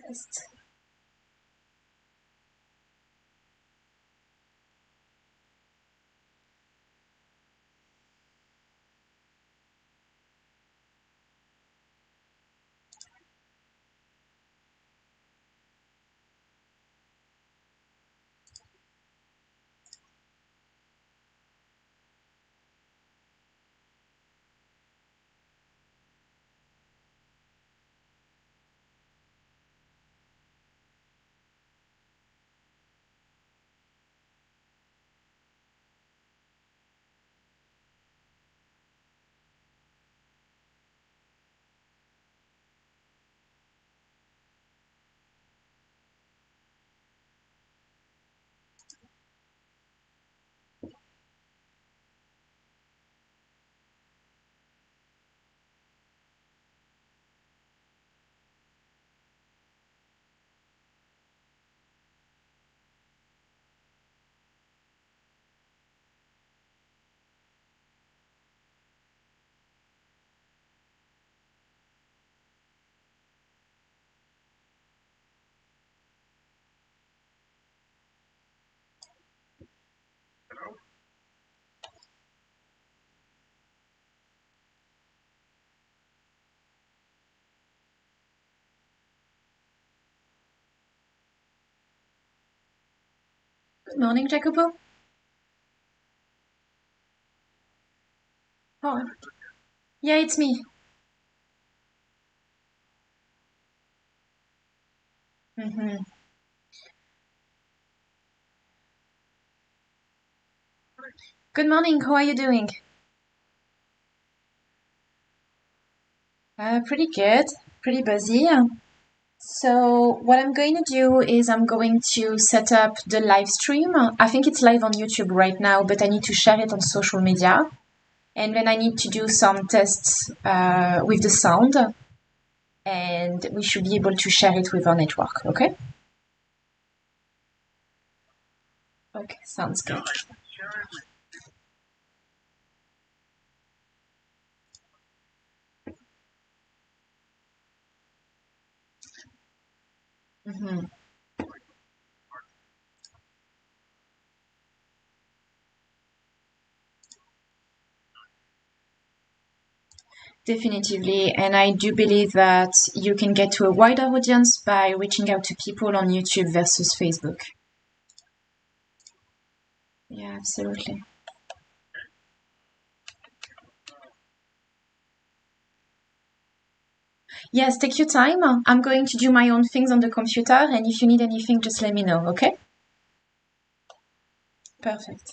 Test. Good morning, Jacopo. Oh, yeah, it's me. Mm-hmm. Good morning. How are you doing? Pretty good. Pretty busy. So what I'm going to do is I'm going to set up the live stream. I think it's live on YouTube right now, but I need to share it on social media. And then I need to do some tests with the sound. And we should be able to share it with our network, okay? Okay, sounds good. Mm-hmm. Definitively. And I do believe that you can get to a wider audience by reaching out to people on YouTube versus Facebook. Yeah, absolutely. Yes, take your time. I'm going to do my own things on the computer, and if you need anything, just let me know, okay? Perfect.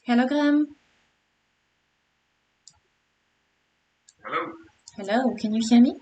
Hello, Graham. Hello. Hello, can you hear me?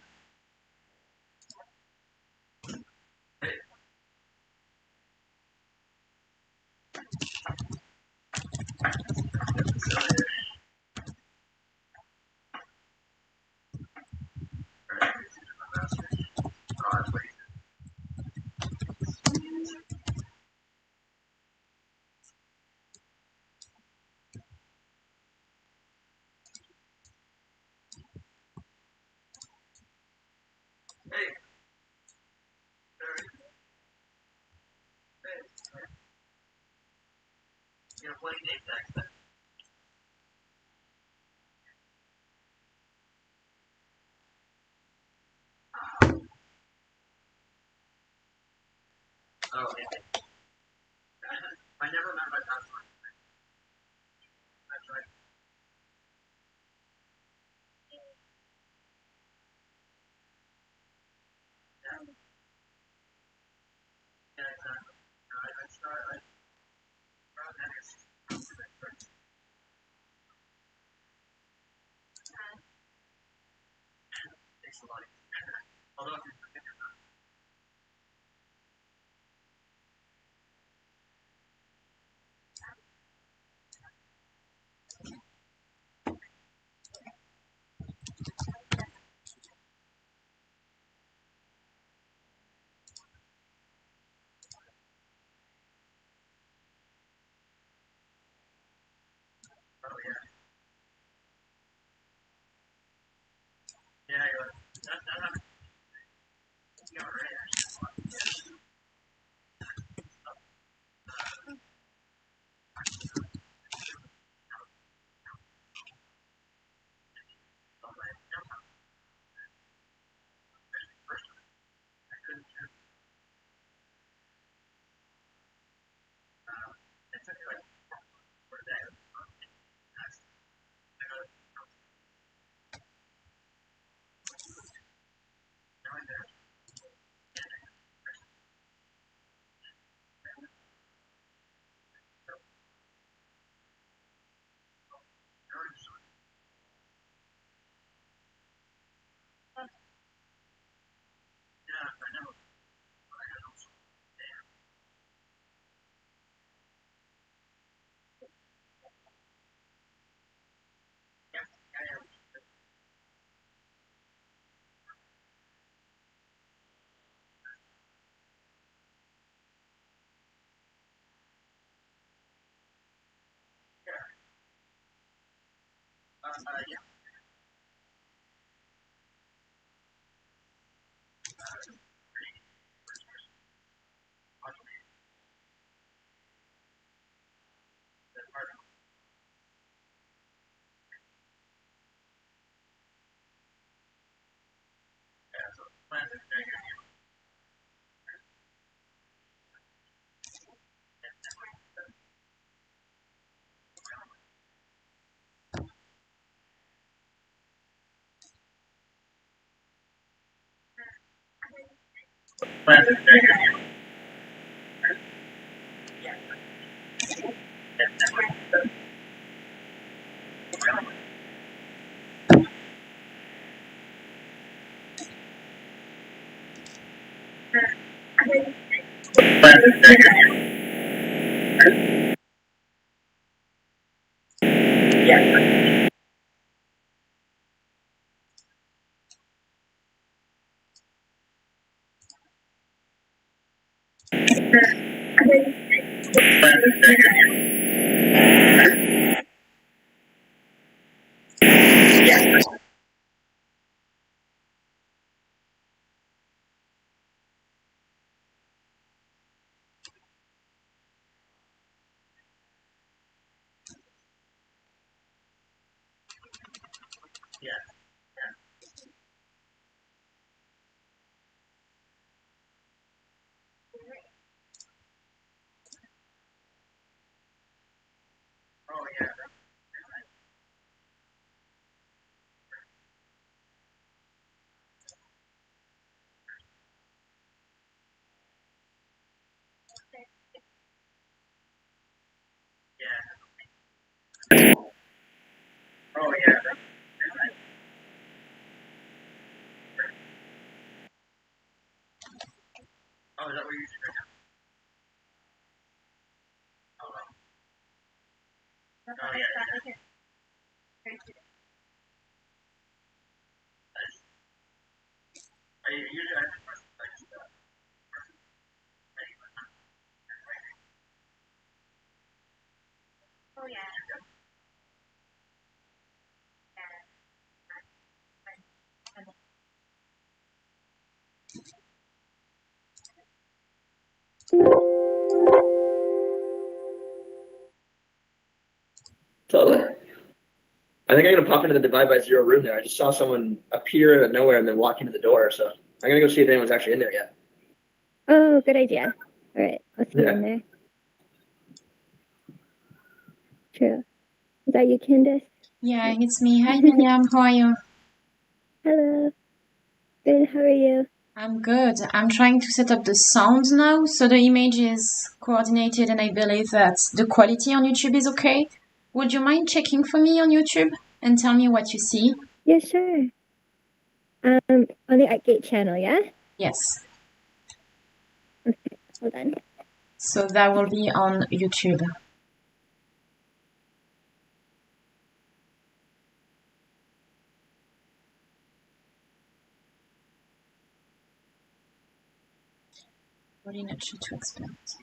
Oh, yeah. I never remember my password. That's right. Yeah. Yeah, exactly. I start. I start next. Takes a lot. Although if you forget your oh yeah. Yeah, you're right. That happens. You're right. Oh, my. First, I couldn't do it took me like 4 days. I got it. Now I'm there. Now I'm just yeah, I know. I know. Yeah, yeah, yeah. Yeah. Yeah. That's part of it. Yeah, so plans is very good. Plans is very good. Plans is very good. Yeah. Plans is very good. Yeah. Yeah. Yeah. Oh yeah. Oh yeah. I usually I Oh yeah. Totally. I think I'm gonna pop into the Divide by Zero room there. I just saw someone appear out of nowhere and then walk into the door. So I'm gonna go see if anyone's actually in there yet. Oh, good idea. All right, let's see Yeah. in there. True. Is that you, Candace? Yeah, it's me. Hi, Miriam. How are you? Hello. Good. How are you? I'm good. I'm trying to set up the sound now, so the image is coordinated, and I believe that the quality on YouTube is okay. Would you mind checking for me on YouTube and tell me what you see? Yeah, sure. On the Artgate channel, yeah? Yes. Okay, hold on. So that will be on YouTube. Really not sure to expect.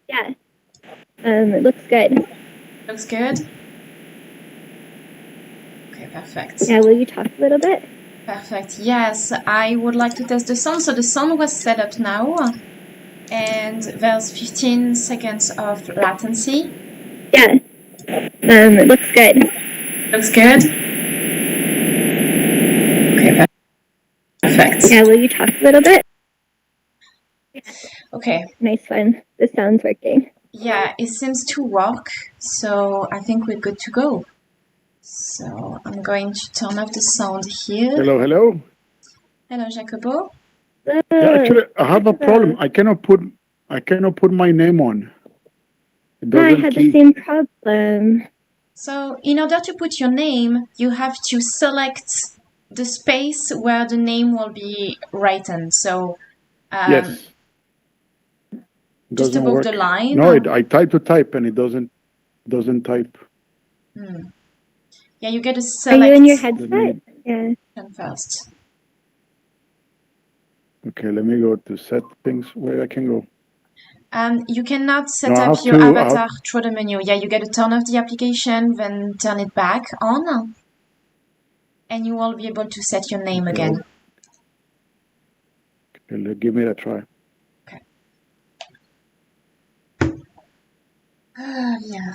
Yeah. It looks good. Looks good? Okay, perfect. Yeah, will you talk a little bit? Perfect. Yes, I would like to test the sound. So the sound was set up now, and there's 15 seconds of latency. Yeah. It looks good. Looks good? Okay, perfect. Yeah, will you talk a little bit? Okay. Nice one. The sound's working. Yeah, it seems to work, so I think we're good to go. So I'm going to turn off the sound here. Hello, hello. Hello, Jacopo. Hello. Yeah, actually, I have a problem. I cannot put my name on. It Yeah, I doesn't had the keep. same problem. So in order to put your name, you have to select the space where the name will be written. So Yes. It just doesn't above work. the line. No, I type to type and it doesn't type. Yeah, you get to Are select you in your headset? Yeah. first. Okay, let me go to settings. Where I can go? You cannot set No, I up have your to- I avatar through the menu. Yeah, you get to turn off the application, then turn it back on, and you will be able to set your name Okay. again. Okay, give it a try. Okay. Yeah.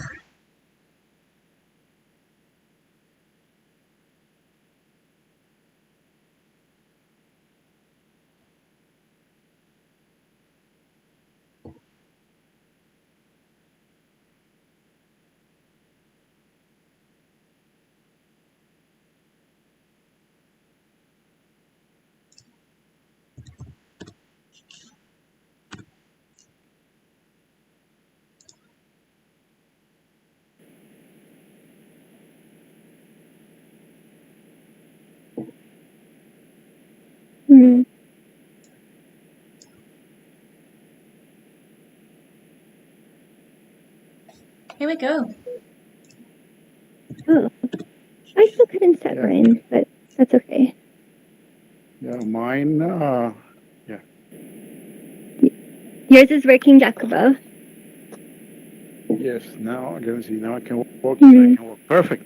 Hmm. Here we go. Oh. I still couldn't set mine, but that's okay. Yeah, mine. Yeah. Yours is working, Jacobo. Yes. Now let me see. Now I can walk. Mhm. I can walk. Perfect.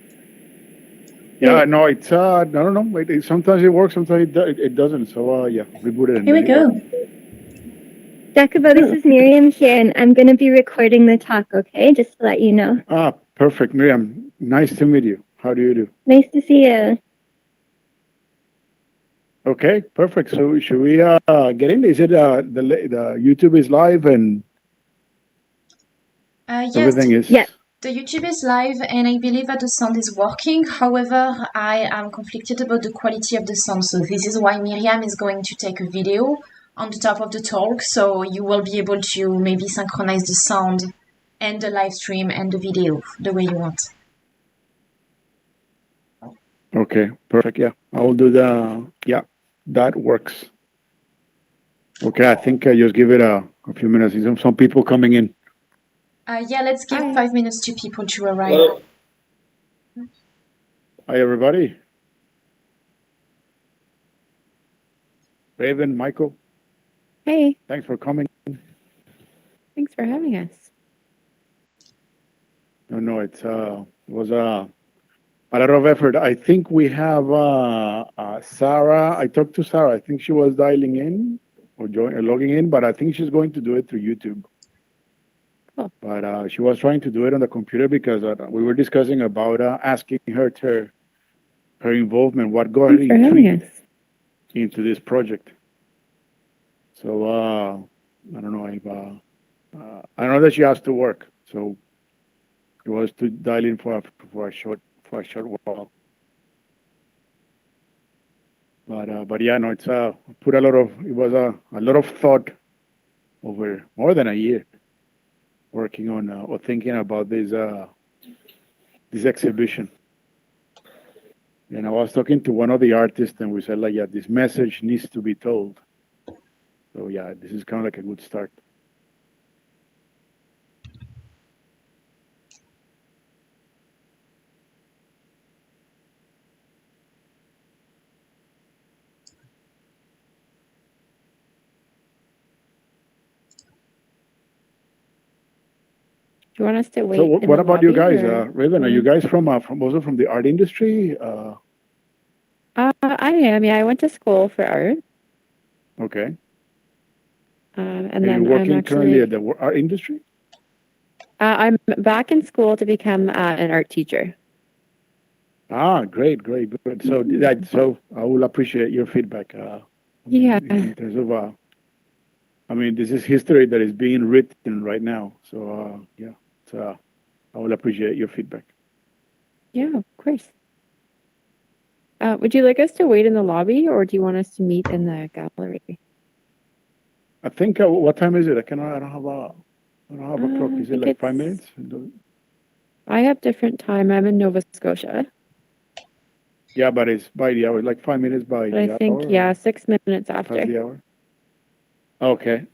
Yeah. No, it's I don't know. Sometimes it works. Sometimes it doesn't. So yeah, reboot it. And Here we then it works. go. Jacobo, this is Miriam here, and I'm going to be recording the talk, okay? Just to let you know. Ah, perfect, Miriam. Nice to meet you. How do you do? Nice to see you. Okay, perfect. So should we get in? Is it the YouTube is live and Yes, everything is? Yeah. the YouTube is live, and I believe that the sound is working. However, I am conflicted about the quality of the sound, so this is why Miriam is going to take a video on the top of the talk, so you will be able to maybe synchronize the sound and the live stream and the video the way you want. Okay, perfect. Yeah, I will do yeah, that works. Okay, I think I just give it a few minutes. Some people coming in. Yeah, let's give Hi. 5 minutes to people to arrive. Hello. Hi, everybody. Raven, Michael, Hey, thanks for coming. thanks for having us. No, it was a lot of effort. I think we have Sarah. I talked to Sarah. I think she was dialing in or logging in, but I think she's going to do it through YouTube. Cool. But she was trying to do it on the computer because we were discussing about asking her to her involvement, what got her Thanks for having us. intrigued into this project. So I don't know if I know that she has to work, so it was to dial in for a short while. But yeah, no, it's put it was a lot of thought over more than a year working on or thinking about this exhibition. And I was talking to one of the artists, and we said, like, yeah, this message needs to be told. So yeah, this is kind of like a good start. Do you want us to wait? So in what the about you lobby, guys, or- Raven? Are you guys from also from the art industry? I am. Yeah, I went to school for art. Okay. And Are you then I'm working currently actually at the art industry? I'm back in school to become an art teacher. Ah, great. So I will appreciate your feedback. Yeah. In terms of, I mean, this is history that is being written right now. So yeah, so I will appreciate your feedback. Yeah, of course. Would you like us to wait in the lobby, or do you want us to meet in the gallery? I think what time is it? I don't have a clock. I Is it think like 5 it's- minutes? I have different time. I'm in Nova Scotia. Yeah, but it's by the hour, like 5 minutes by But I the think, hour. yeah, 6 minutes Past after. the hour. Okay.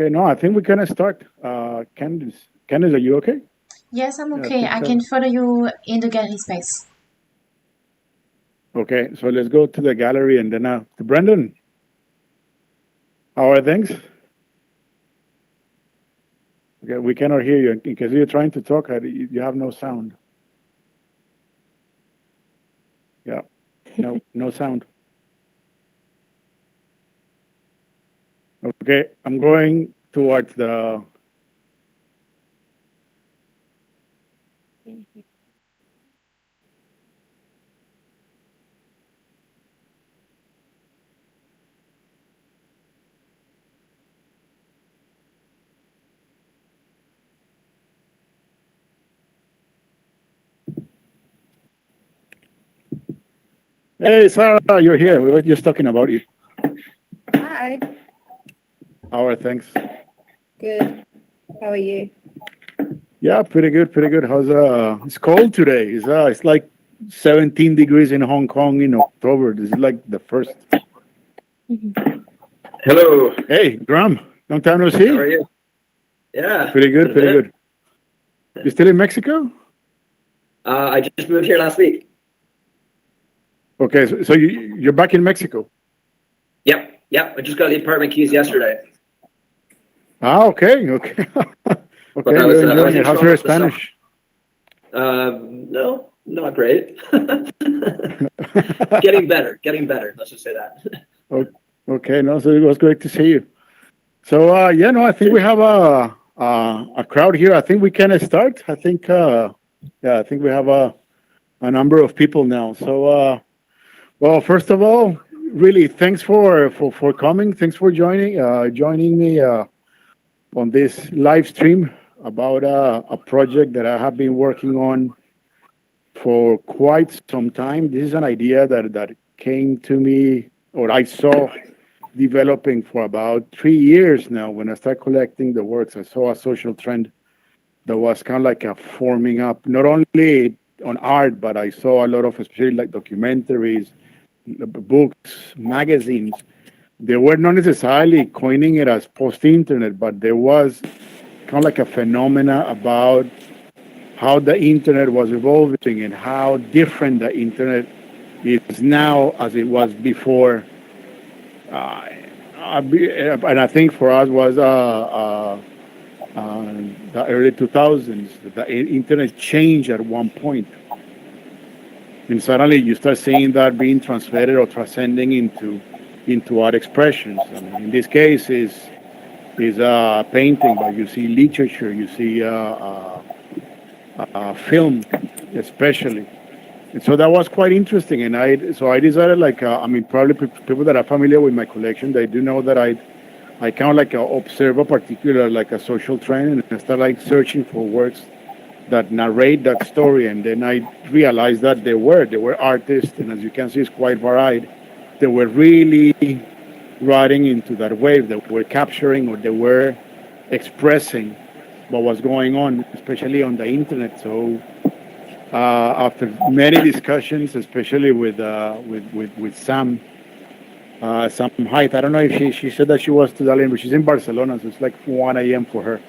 No, I think we're gonna start. Candice, are you okay? Yes, I'm Yeah, okay. I can follow you in the gallery space. Okay, so let's go to the gallery and then to Brendan. How are things? Okay, we cannot hear you in case you're trying to talk. You have no sound. Yeah, no sound. Okay, I'm going towards the. Hey, Sarah, you're here. We were just talking about you. Hi. How are things? Good. How are you? Yeah, pretty good. How's it's cold today. It's like 17 degrees in Hong Kong in October. This is like the first. Hello. Hey, Graham, long time no see. How are you? Yeah. Pretty been a good. bit. You still in Mexico? I just moved here last week. Okay, so you're back in Mexico. Yep. I just got the apartment keys yesterday. Ah, okay. Okay, But I was, you're I enjoying was in it. How's Toronto your for the summer. Spanish? No, not great. Getting better. Let's just say that. Okay, no, so it was great to see you. So yeah, no, I think we have a crowd here. I think we can start. I think I think we have a number of people now. So well, first of all, really thanks for coming. Thanks for joining me on this live stream about a project that I have been working on for quite some time. This is an idea that came to me, or I saw developing for about 3 years now. When I started collecting the works, I saw a social trend that was kind of like a forming up, not only on art, but I saw a lot of, especially like documentaries, books, magazines. They were not necessarily coining it as post-internet, but there was kind of like a phenomena about how the internet was evolving and how different the internet is now as it was before. And I think for us was the early 2000s. The internet changed at one point, and suddenly you start seeing that being translated or transcending into art expressions. I mean, in this case, is painting, but you see literature, you see film, especially. And so that was quite interesting, and I decided, like, I mean, probably people that are familiar with my collection, they do know that I kind of like observe a particular, like, a social trend, and I start like searching for works that narrate that story, and then I realized that there were artists, and as you can see, it's quite varied. They were really riding into that wave. They were capturing, or they were expressing what was going on, especially on the internet. So after many discussions, especially with Sam Height, I don't know if she said that she was to Dalian, but she's in Barcelona, so it's like 1 a.m. for her.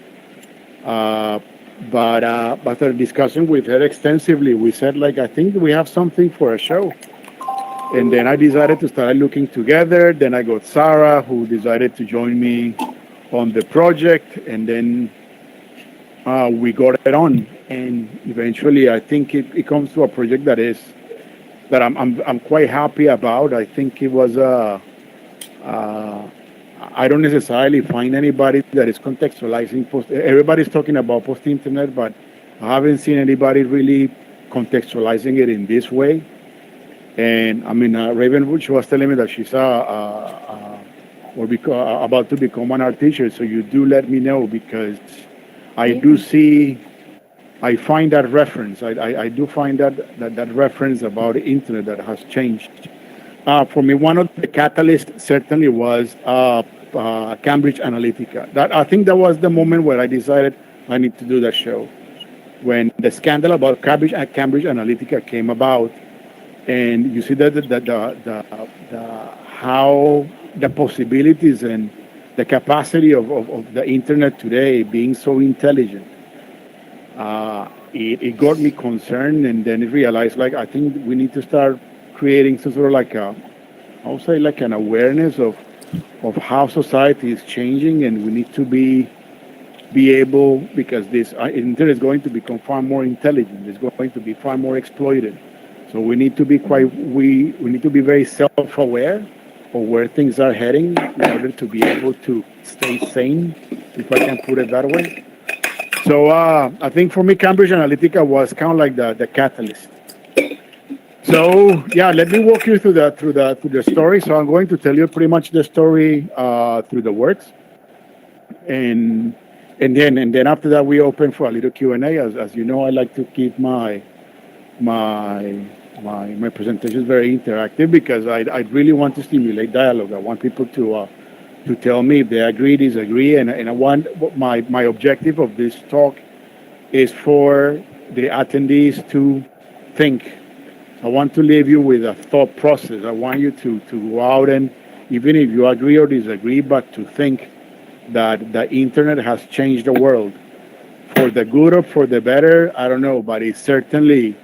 But after discussing with her extensively, we said, like, I think we have something for a show. And then I decided to start looking together. Then I got Sarah, who decided to join me on the project, and then we got it on. And eventually, I think it comes to a project that I'm quite happy about. I think it was I don't necessarily find anybody that is contextualizing post. Everybody's talking about post-internet, but I haven't seen anybody really contextualizing it in this way. And I mean, Ravenwood, she was telling me that she's about to become an art teacher. So you do let me know, because I do see, I find that reference. I do find that reference about the internet that has changed. For me, one of the catalysts certainly was Cambridge Analytica. I think that was the moment where I decided I need to do that show. When the scandal about Cambridge Analytica came about, and you see that how the possibilities and the capacity of the internet today being so intelligent, it got me concerned, and then it realized, like, I think we need to start creating some sort of like I would say like an awareness of how society is changing, and we need to be able, because this internet is going to become far more intelligent, it's going to be far more exploited. So we need to be we need to be very self-aware of where things are heading in order to be able to stay sane, if I can put it that way. So I think for me, Cambridge Analytica was kind of like the catalyst. So yeah, let me walk you through the story. So I'm going to tell you pretty much the story through the works, and then after that we open for a little Q&A. As you know, I like to keep my presentations very interactive, because I really want to stimulate dialogue. I want people to tell me if they agree, disagree, and I want my objective of this talk is for the attendees to think. I want to leave you with a thought process. I want you to go out, and even if you agree or disagree, but to think that the internet has changed the world for the good or for the better. I don't know, but it's certainly,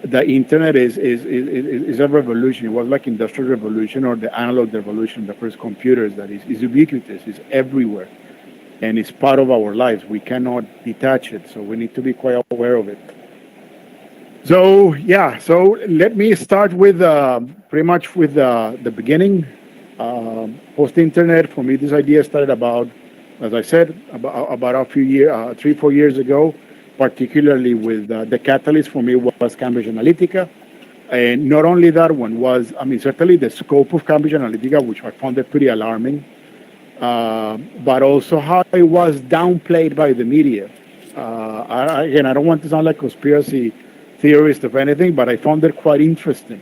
the internet is a revolution. It was like industrial revolution or the analog revolution, the first computers. That is ubiquitous, it's everywhere, and it's part of our lives. We cannot detach it, so we need to be quite aware of it. So yeah, so let me start with pretty much with the beginning. Post-internet, for me, this idea started about, as I said, about a few years, 3-4 years ago. Particularly with the catalyst for me was Cambridge Analytica, and not only that one was, I mean, certainly the scope of Cambridge Analytica, which I found it pretty alarming, but also how it was downplayed by the media. Again, I don't want to sound like conspiracy theorist of anything, but I found it quite interesting.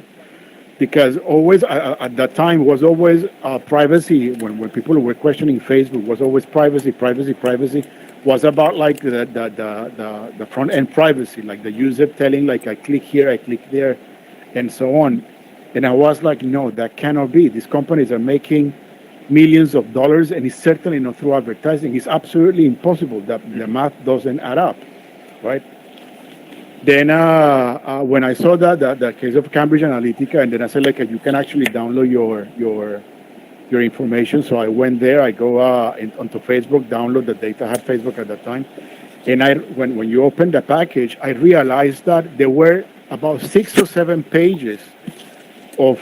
because always at that time was always privacy. When people were questioning Facebook, was always privacy was about like the front end privacy, like the user telling like I click here, I click there, and so on. And I was like, no, that cannot be. These companies are making millions of dollars, and it's certainly not through advertising. It's absolutely impossible. That the math doesn't add up, right? Then when I saw that case of Cambridge Analytica, and then I said like you can actually download your information. So I went there. I go onto Facebook, download the data. I had Facebook at that time, and when you open the package, I realized that there were about 6 or 7 pages of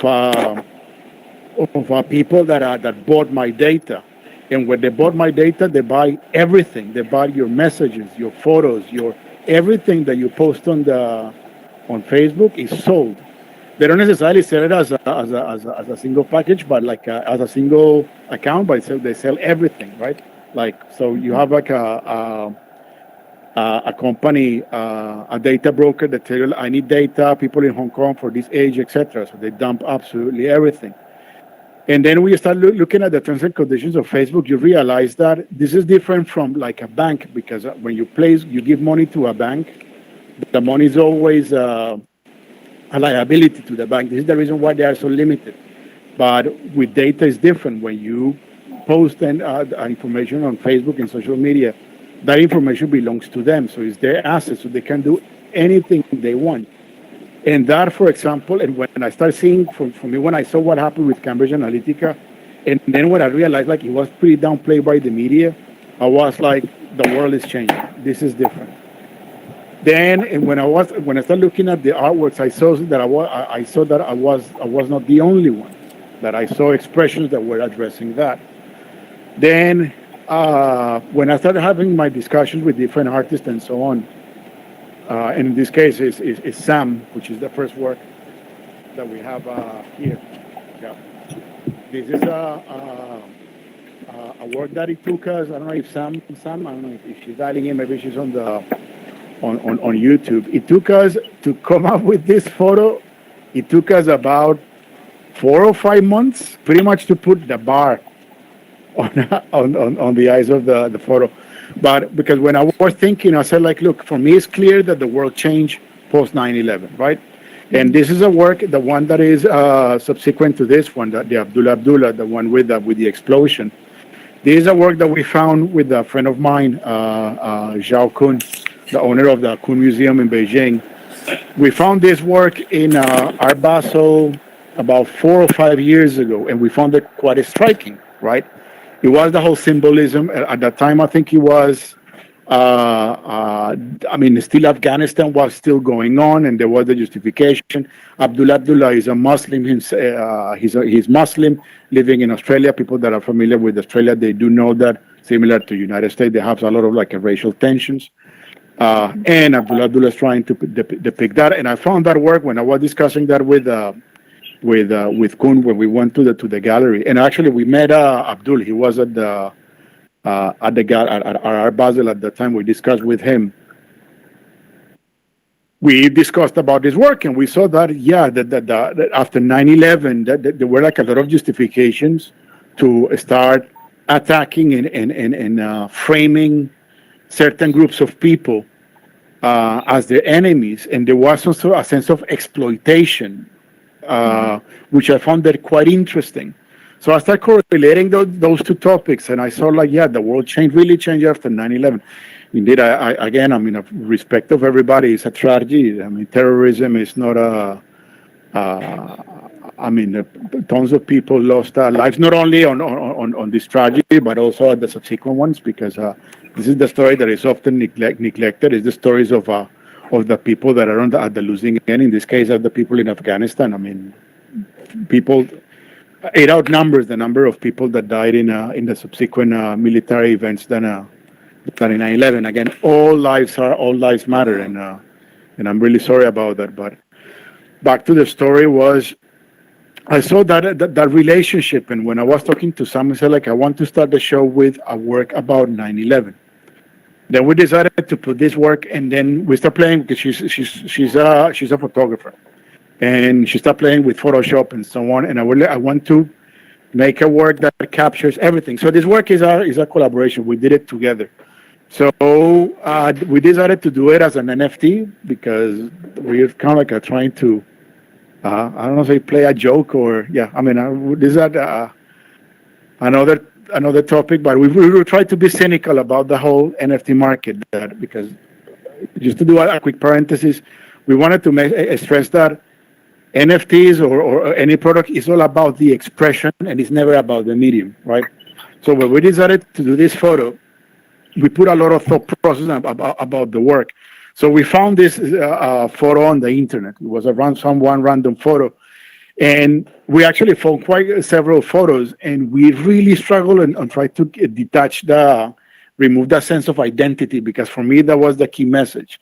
people that bought my data. And when they bought my data, they buy everything. They buy your messages, your photos, your everything that you post on Facebook is sold. They don't necessarily sell it as a single package, but like as a single account. But they sell everything, right? Like so, you have like a company, a data broker that tell you I need data, people in Hong Kong for this age, etc. So they dump absolutely everything. And then we start looking at the terms and conditions of Facebook. You realize that this is different from like a bank, because when you give money to a bank, the money is always a liability to the bank. This is the reason why they are so limited. But with data, it's different. When you post information on Facebook and social media, that information belongs to them. So it's their assets, so they can do anything they want. And that, for example, and when I started seeing, for me, when I saw what happened with Cambridge Analytica, and then when I realized like it was pretty downplayed by the media, I was like, the world is changing. This is different. Then, and when I started looking at the artworks, I saw that I was not the only one. That I saw expressions that were addressing that. Then, when I started having my discussions with different artists and so on. And in this case, is Sam, which is the first work that we have here. Yeah. This is a work that it took us. I don't know if Sam. I don't know if she's dialing in. Maybe she's on YouTube. It took us to come up with this photo. It took us about 4 or 5 months, pretty much, to put the bar on the eyes of the photo. But because when I was thinking, I said, like, look, for me, it's clear that the world changed post 9/11, right? And this is a work, the one that is subsequent to this one, the Abdullah, the one with the explosion. This is a work that we found with a friend of mine, Zhao Kun, the owner of the Kun Museum in Beijing. We found this work in Art Basel about 4 or 5 years ago, and we found it quite striking, right? It was the whole symbolism. At that time, I think it was, still Afghanistan was still going on, and there was the justification. Abdullah is a Muslim. He's Muslim, living in Australia. People that are familiar with Australia, they do know that, similar to United States, they have a lot of like racial tensions. And Abdullah is trying to depict that. And I found that work when I was discussing that with Kun when we went to the gallery. And actually, we met Abdul. He was at our Basel at the time. We discussed with him. We discussed about this work, and we saw that that after 9/11, that there were like a lot of justifications to start attacking and framing certain groups of people as their enemies, and there was also a sense of exploitation. Which I found that quite interesting. So I started correlating those two topics, and I saw like, the world really changed after 9/11. Indeed, I respect of everybody, it's a tragedy. I mean, terrorism is not tons of people lost their lives, not only on this tragedy, but also the subsequent ones, because this is the story that is often neglected, is the stories of the people that are at the losing end. In this case, of the people in Afghanistan. I mean, it outnumbers the number of people that died in the subsequent military events than in 9/11. Again, all lives matter, and I'm really sorry about that. But back to the story I saw that relationship, and when I was talking to someone, I said like, I want to start the show with a work about 9/11. Then we decided to put this work, and then we start playing because she's a photographer, and she started playing with Photoshop and so on. And I want to make a work that captures everything. So this work is a collaboration. We did it together. So we decided to do it as an NFT because we're kind of like trying to, I don't know, say play a joke or yeah. I mean, this is another topic, but we will try to be cynical about the whole NFT market. That because just to do a quick parenthesis, we wanted to stress that NFTs or any product is all about the expression and it's never about the medium, right? So when we decided to do this photo, we put a lot of thought process about the work. So we found this photo on the internet. It was some one random photo. And we actually found quite several photos, and we really struggled and tried to remove that sense of identity, because for me, that was the key message.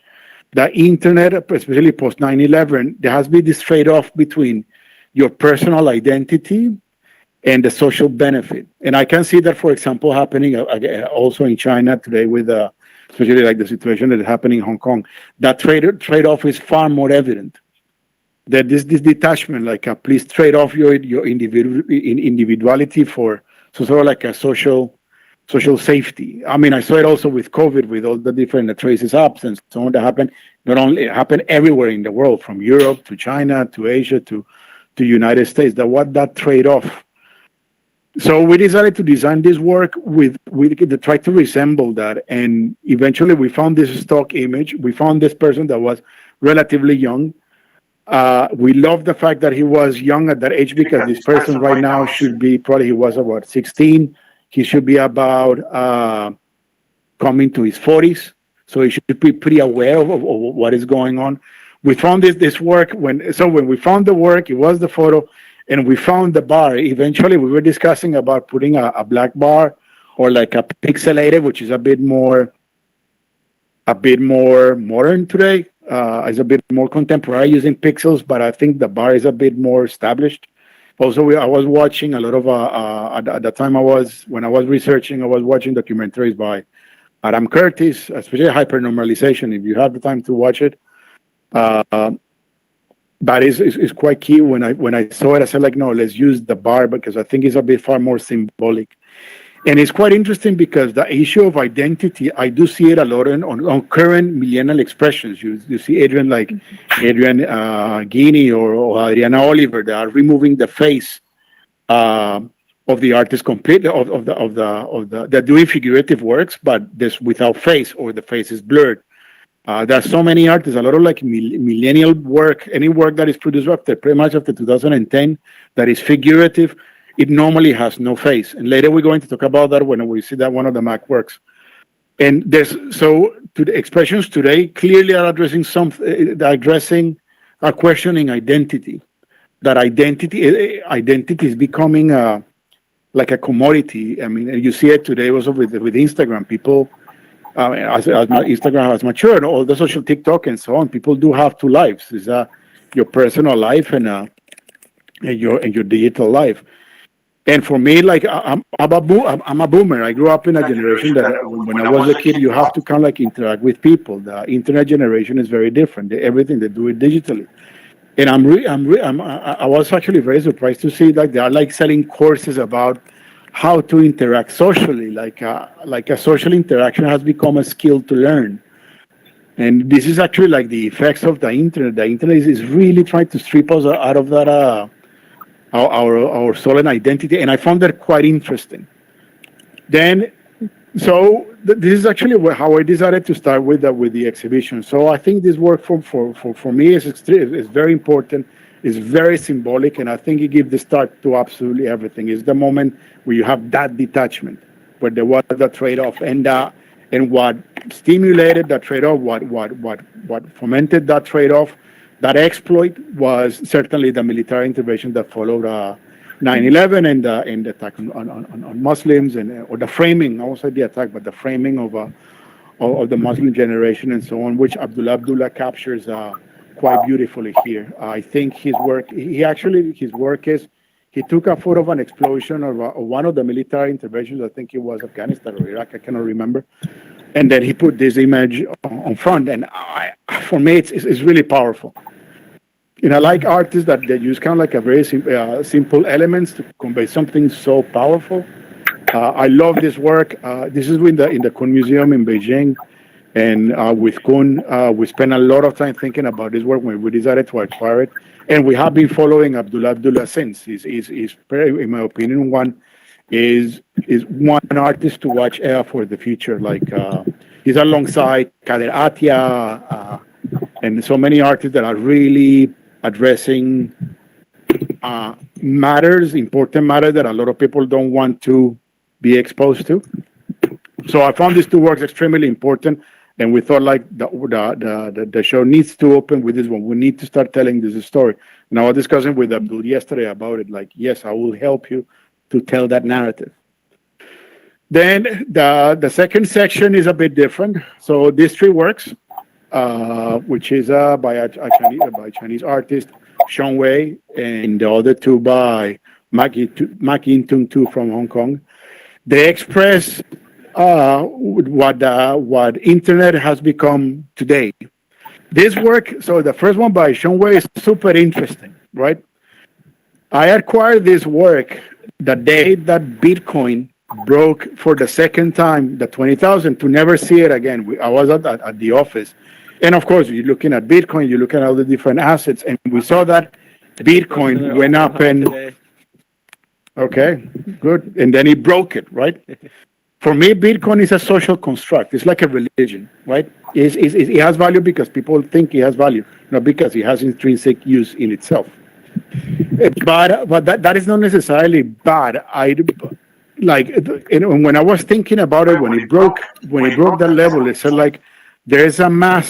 The internet, especially post 9/11, there has been this trade-off between your personal identity and the social benefit. And I can see that, for example, happening also in China today with especially like the situation that is happening in Hong Kong. That trade-off is far more evident. That this detachment, like please trade off your individuality for sort of like a social safety. I mean, I saw it also with COVID, with all the different traces apps and so on that happened. Not only it happened everywhere in the world, from Europe to China to Asia to United States. That trade-off. So we decided to design this work with try to resemble that, and eventually we found this stock image. We found this person that was relatively young. We love the fact that he was young at that age, because this person right now should be he was about 16. He should be about coming to his 40s, so he should be pretty aware of what is going on. We found this work when we found the work, it was the photo, and we found the bar. Eventually, we were discussing about putting a black bar or like a pixelated, which is a bit more modern today. It's a bit more contemporary using pixels, but I think the bar is a bit more established. Also, I was watching a lot of at the time when I was researching, I was watching documentaries by Adam Curtis, especially hypernormalization. If you have the time to watch it, that is quite key. When I saw it, I said like, no, let's use the bar, because I think it's a bit far more symbolic. And it's quite interesting because the issue of identity, I do see it a lot on current millennial expressions. You see Adrian Guinea or Adriana Oliver, they are removing the face of the artist completely, they're doing figurative works, but this without face, or the face is blurred. There's so many artists, a lot of like millennial work, any work that is produced pretty much after 2010 that is figurative. It normally has no face. And later we're going to talk about that when we see that one of the Mac works. And the expressions today clearly are addressing are questioning identity. That identity is becoming like a commodity. I mean, you see it today also with Instagram. People, as Instagram has matured, all the social TikTok and so on, people do have two lives. It's your personal life and your digital life. And for me, like I'm a boomer. I grew up in a generation that when I was a kid, you have to kind of like interact with people. The internet generation is very different. Everything they do it digitally. And I was actually very surprised to see like they are like selling courses about how to interact socially. Like a social interaction has become a skill to learn. And this is actually like the effects of the internet. The internet is really trying to strip us out of that. Our soul and identity, and I found that quite interesting. Then, this is actually how I decided to start with the exhibition. So I think this work for me is very important. It's very symbolic, and I think it gives the start to absolutely everything. It's the moment where you have that detachment, where there was the trade-off, and what stimulated that trade-off, what fomented that trade-off. That exploit was certainly the military intervention that followed 9/11 and the attack on Muslims, or the framing. I won't say the attack, but the framing of the Muslim generation and so on, which Abdullah captures quite beautifully here. I think his work is he took a photo of an explosion of one of the military interventions. I think it was Afghanistan or Iraq. I cannot remember. And then he put this image on front, and for me, it's really powerful. And I like artists that use kind of like a very simple elements to convey something so powerful. I love this work. This is in the Kun Museum in Beijing, and with Kun, we spent a lot of time thinking about this work when we decided to acquire it, and we have been following Abdullah since. He's very, in my opinion, is one artist to watch for the future. Like he's alongside Kader Atia and so many artists that are really addressing important matters that a lot of people don't want to be exposed to. So I found these two works extremely important, and we thought like the show needs to open with this one. We need to start telling this story. And I was discussing with Abdul yesterday about it. Like, yes, I will help you to tell that narrative. Then the second section is a bit different. So these three works, which is by a Chinese artist, Sean Wei, and the other two by Maki Tung Tu from Hong Kong. They express what internet has become today. This work, so the first one by Sean Wei is super interesting, right? I acquired this work the day that Bitcoin broke for the second time the 20,000 to never see it again. I was at the office. And of course, you're looking at Bitcoin, you're looking at all the different assets, and we saw that Bitcoin went up and, okay, good. And then he broke it, right? For me, Bitcoin is a social construct. It's like a religion, right? It has value because people think it has value, not because it has intrinsic use in itself. But that is not necessarily bad. When I was thinking about it, when it broke that level, it said like there's a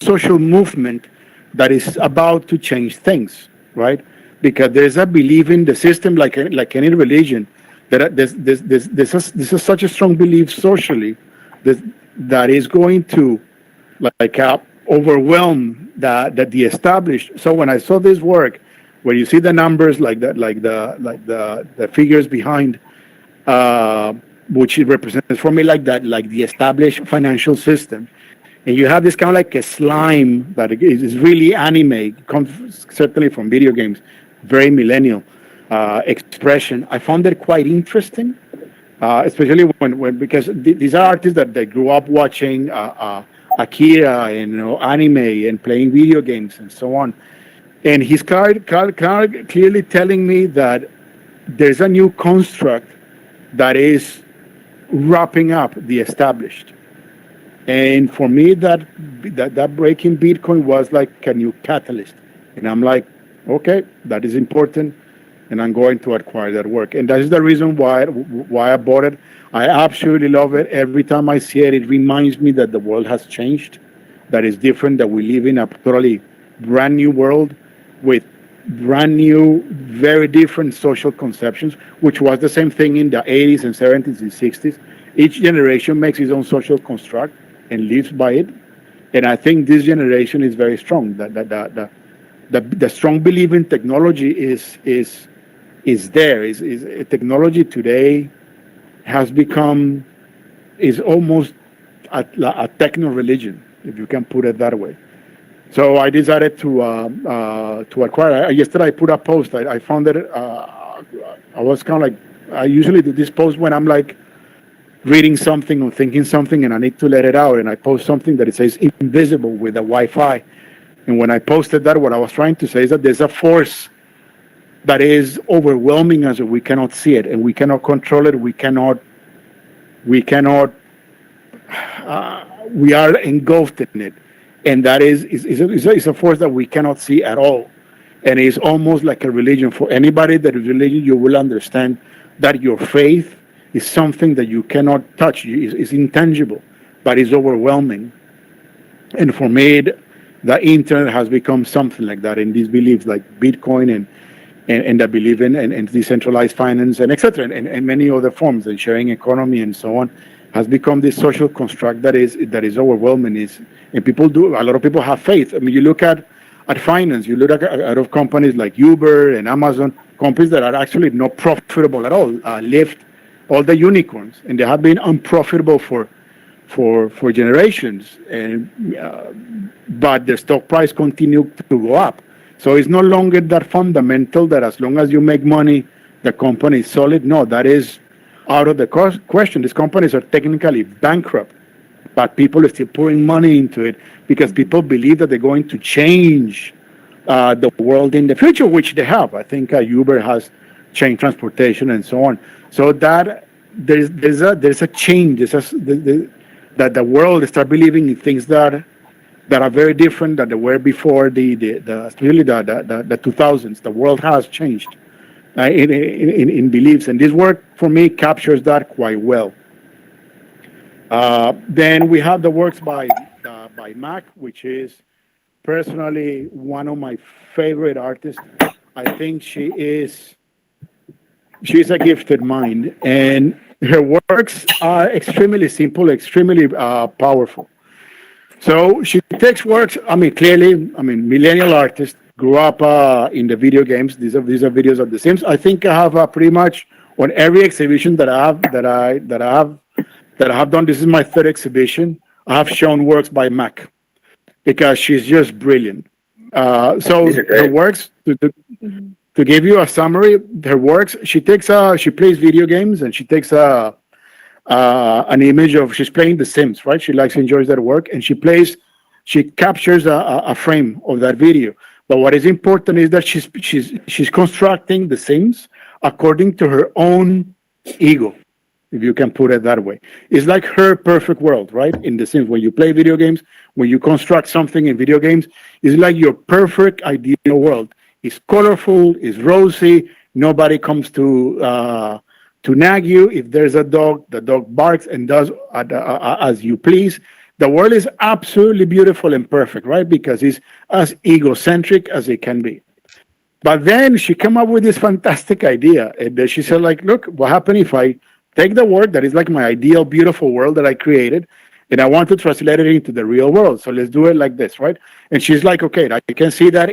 social movement that is about to change things, right? Because there's a belief in the system, like any religion, that there's such a strong belief socially that is going to overwhelm the established. So when I saw this work, where you see the numbers like the figures behind, which it represents for me like the established financial system, and you have this kind of like a slime that is really anime, comes certainly from video games, very millennial expression. I found it quite interesting, especially when because these are artists that they grew up watching Akira and anime and playing video games and so on. And he's clearly telling me that there's a new construct that is wrapping up the established. And for me, that breaking Bitcoin was like a new catalyst. And I'm like, okay, that is important, and I'm going to acquire that work. And that is the reason why I bought it. I absolutely love it. Every time I see it, it reminds me that the world has changed, that it's different, that we live in a totally brand new world with brand new, very different social conceptions, which was the same thing in the 80s and 70s and 60s. Each generation makes its own social construct and lives by it. And I think this generation is very strong. The strong belief in technology is there. Technology today has become almost a techno religion, if you can put it that way. So I decided to acquire. Yesterday I put a post. I found that I was kind of like, I usually do this post when I'm like reading something or thinking something and I need to let it out, and I post something that it says invisible with a Wi-Fi. And when I posted that, what I was trying to say is that there's a force that is overwhelming us, and we cannot see it, and we cannot control it. We are engulfed in it. And that is a force that we cannot see at all. And it's almost like a religion. For anybody that is religion, you will understand that your faith is something that you cannot touch. It's intangible, but it's overwhelming. And for me, the internet has become something like that, and these beliefs like Bitcoin and the belief in decentralized finance and etc. and many other forms, and sharing economy and so on, has become this social construct that is overwhelming. And a lot of people have faith. I mean, you look at finance, you look at companies like Uber and Amazon, companies that are actually not profitable at all, Lyft, all the unicorns, and they have been unprofitable for for generations, and but the stock price continued to go up. So it's no longer that fundamental that as long as you make money, the company is solid. No, that is out of the question. These companies are technically bankrupt, but people are still pouring money into it because people believe that they're going to change the world in the future, which they have. I think Uber has changed transportation and so on. So that there's a change. That the world start believing in things that are very different than they were before really the 2000s. The world has changed in beliefs, and this work for me captures that quite well. Then we have the works by Mac, which is personally one of my favorite artists. I think she's a gifted mind, and her works are extremely simple, extremely powerful. So she takes works. Clearly, millennial artist grew up in the video games. These are videos of The Sims. I think I have pretty much on every exhibition that I have done. This is my third exhibition. I have shown works by Mac because she's just brilliant. So her works to give you a summary, her works. She plays video games, and she takes an image of she's playing The Sims, right? She enjoys that work, and she captures a frame of that video. But what is important is that she's constructing The Sims according to her own ego, if you can put it that way. It's like her perfect world, right? In The Sims, when you play video games, when you construct something in video games, it's like your perfect ideal world. It's colorful, it's rosy. Nobody comes to nag you. If there's a dog, the dog barks and does as you please. The world is absolutely beautiful and perfect, right? Because it's as egocentric as it can be. But then she came up with this fantastic idea. And then she said, look, what happens if I take the work that is like my ideal, beautiful world that I created, and I want to translate it into the real world. So let's do it like this, right? And she's like, okay, I can see that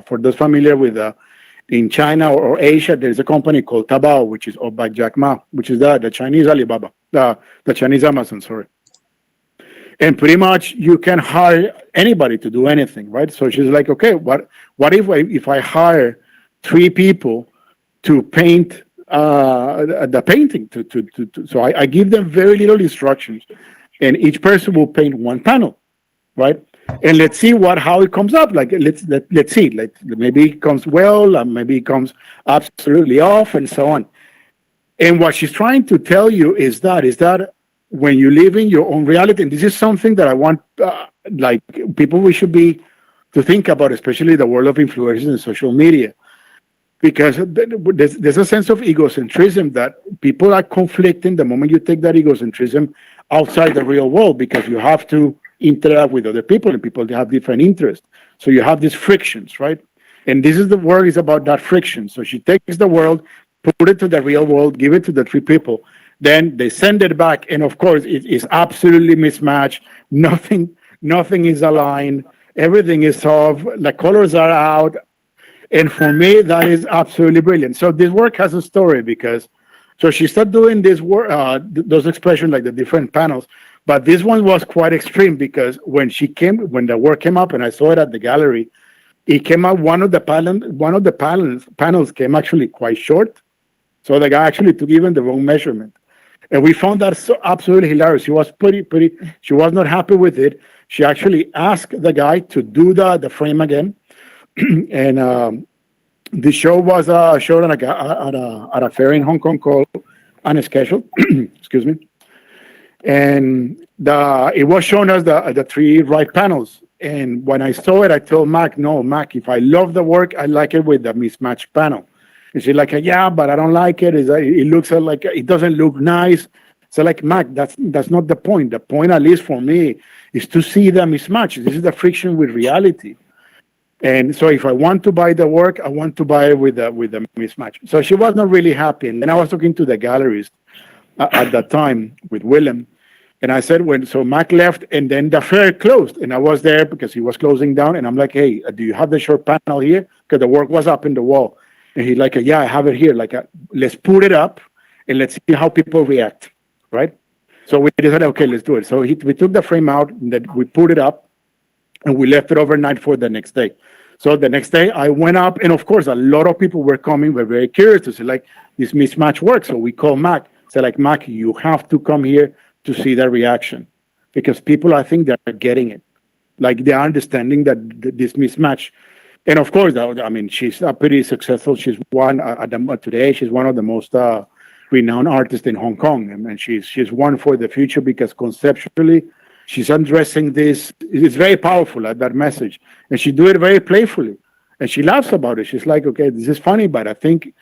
for those familiar with in China or Asia, there's a company called Taobao, which is owned by Jack Ma, which is the Chinese Alibaba, the Chinese Amazon, sorry. And pretty much you can hire anybody to do anything, right? So she's like, okay, what if I hire 3 people to paint the painting? So I give them very little instructions, and each person will paint 1 panel, right? And let's see how it comes up. Let's see. Maybe it comes well, and maybe it comes absolutely off, and so on. And what she's trying to tell you is that when you live in your own reality, and this is something that I want, people we should be to think about, especially the world of influencers and social media, because there's a sense of egocentrism that people are conflicting the moment you take that egocentrism outside the real world, because you have to interact with other people, and people have different interests. So you have these frictions, right? And this is the work is about that friction. So she takes the world, put it to the real world, give it to the 3 people. Then they send it back, and of course, it is absolutely mismatched. Nothing is aligned. Everything is off. The colors are out. And for me, that is absolutely brilliant. So this work has a story so she started doing this work, those expressions like the different panels. But this one was quite extreme because when the work came up and I saw it at the gallery, it came out one of the panels came actually quite short. So the guy actually took even the wrong measurement. And we found that so absolutely hilarious. She was she was not happy with it. She actually asked the guy to do the frame again. And the show was showed at a fair in Hong Kong called Unscheduled. Excuse me. And it was shown as the 3 right panels. And when I saw it, I told Mac, no, Mac, if I love the work, I like it with the mismatched panel. And she's like, yeah, but I don't like it. It looks like it doesn't look nice. So Mac, that's not the point. The point, at least for me, is to see the mismatch. This is the friction with reality. And so if I want to buy the work, I want to buy it with the mismatch. So she was not really happy. And then I was talking to the gallerist at that time with Willem. And I said, so Mac left, and then the fair closed. And I was there because he was closing down. And I'm like, hey, do you have the short panel here? Because the work was up in the wall. And he's like, yeah, I have it here. Let's put it up and let's see how people react, right? So we decided, okay, let's do it. So we took the frame out, and then we put it up, and we left it overnight for the next day. So the next day I went up, and of course, a lot of people were coming, were very curious to see like this mismatch works. So we called Mac, said like, Mac, you have to come here to see the reaction, because people, I think they're getting it. Like they're understanding that this mismatch. And of course, I mean, she's pretty successful. She's one today. She's one of the most renowned artists in Hong Kong, and she's one for the future, because conceptually, she's addressing this. It's very powerful that message, and she do it very playfully, and she laughs about it. She's like, okay, this is funny, but I think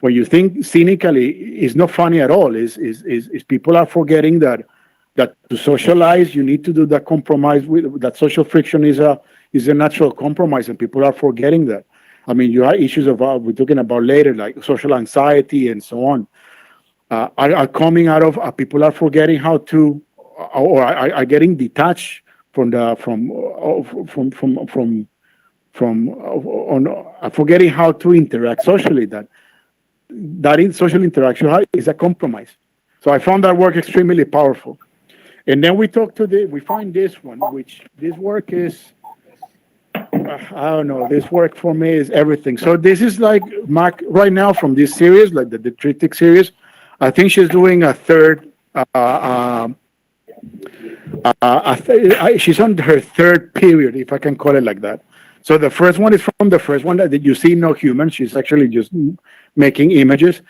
when you think cynically, it's not funny at all. Is people are forgetting that to socialize, you need to do that compromise with that. Social friction is a natural compromise, and people are forgetting that. I mean, you have issues of we're talking about later, like social anxiety and so on, are coming out of people are forgetting how to, or are getting detached from forgetting how to interact socially. That in social interaction is a compromise. So I found that work extremely powerful. And then we find this one, which this work is, I don't know, this work for me is everything. So this is like Mac right now from this series, like the triptych series. I think she's doing a third, she's on her third period, if I can call it like that. So the first one is from the first one that you see no human. She's actually just making images.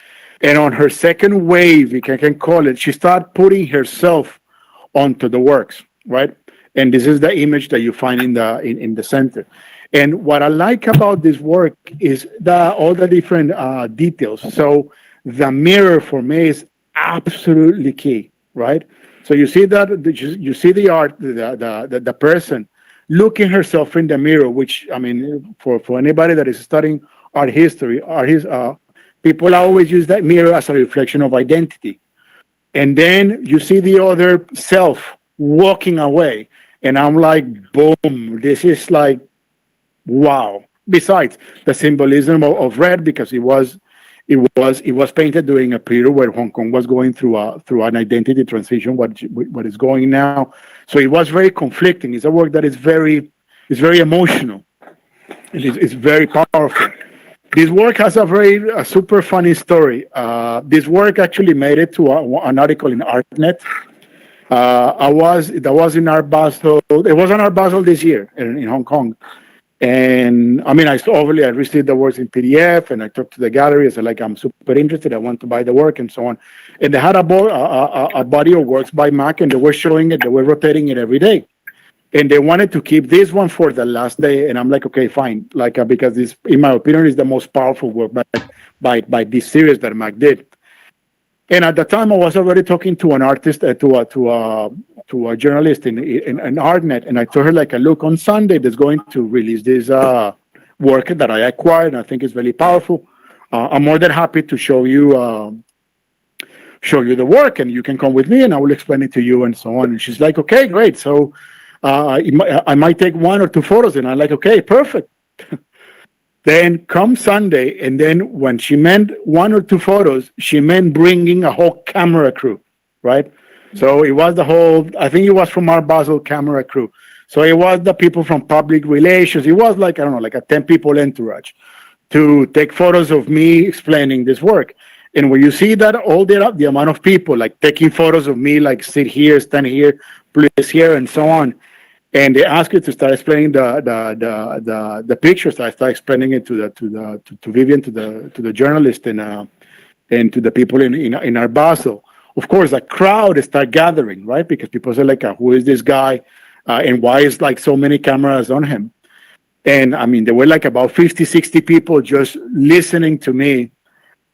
And on her second wave, if I can call it, she started putting herself onto the works, right? And this is the image that you find in the center. And what I like about this work is all the different details. So the mirror for me is absolutely key, right? So you see that you see the art, the person looking herself in the mirror, which I mean, for anybody that is studying art history, people always use that mirror as a reflection of identity. And then you see the other self walking away. And I'm like, boom, this is like, wow. Besides the symbolism of red, because it was painted during a period where Hong Kong was going through an identity transition, what is going now. So it was very conflicting. It's a work that is very emotional. It's very powerful. This work has a super funny story. This work actually made it to an article in ArtNet. That was in Art Basel. It was in Art Basel this year in Hong Kong. And I mean, I received the works in PDF, and I talked to the gallery. I said, like, I'm super interested. I want to buy the work and so on. And they had a body of works by Mac, and they were showing it. They were rotating it every day. And they wanted to keep this one for the last day. And I'm like, okay, fine. Like, because this, in my opinion, is the most powerful work by this series that Mac did. And at the time, I was already talking to an artist, to a journalist in ArtNet, and I told her, like, look, on Sunday, there's going to release this work that I acquired, and I think it's very powerful. I'm more than happy to show you the work, and you can come with me, and I will explain it to you, and so on. And she's like, okay, great. So I might take one or two photos, and I'm like, okay, perfect. Then come Sunday, and then when she meant one or two photos, she meant bringing a whole camera crew, right? So it was I think it was from our Basel camera crew. So it was the people from public relations. It was like, I don't know, like a 10 people entourage to take photos of me explaining this work. And when you see that, all the amount of people like taking photos of me, like sit here, stand here, place here, and so on. And they ask you to start explaining the pictures. I start explaining it to Vivian, to the journalist, and to the people in our Basel. Of course, a crowd start gathering, right? Because people say, like, who is this guy, and why is like so many cameras on him? And I mean, there were like about 50, 60 people just listening to me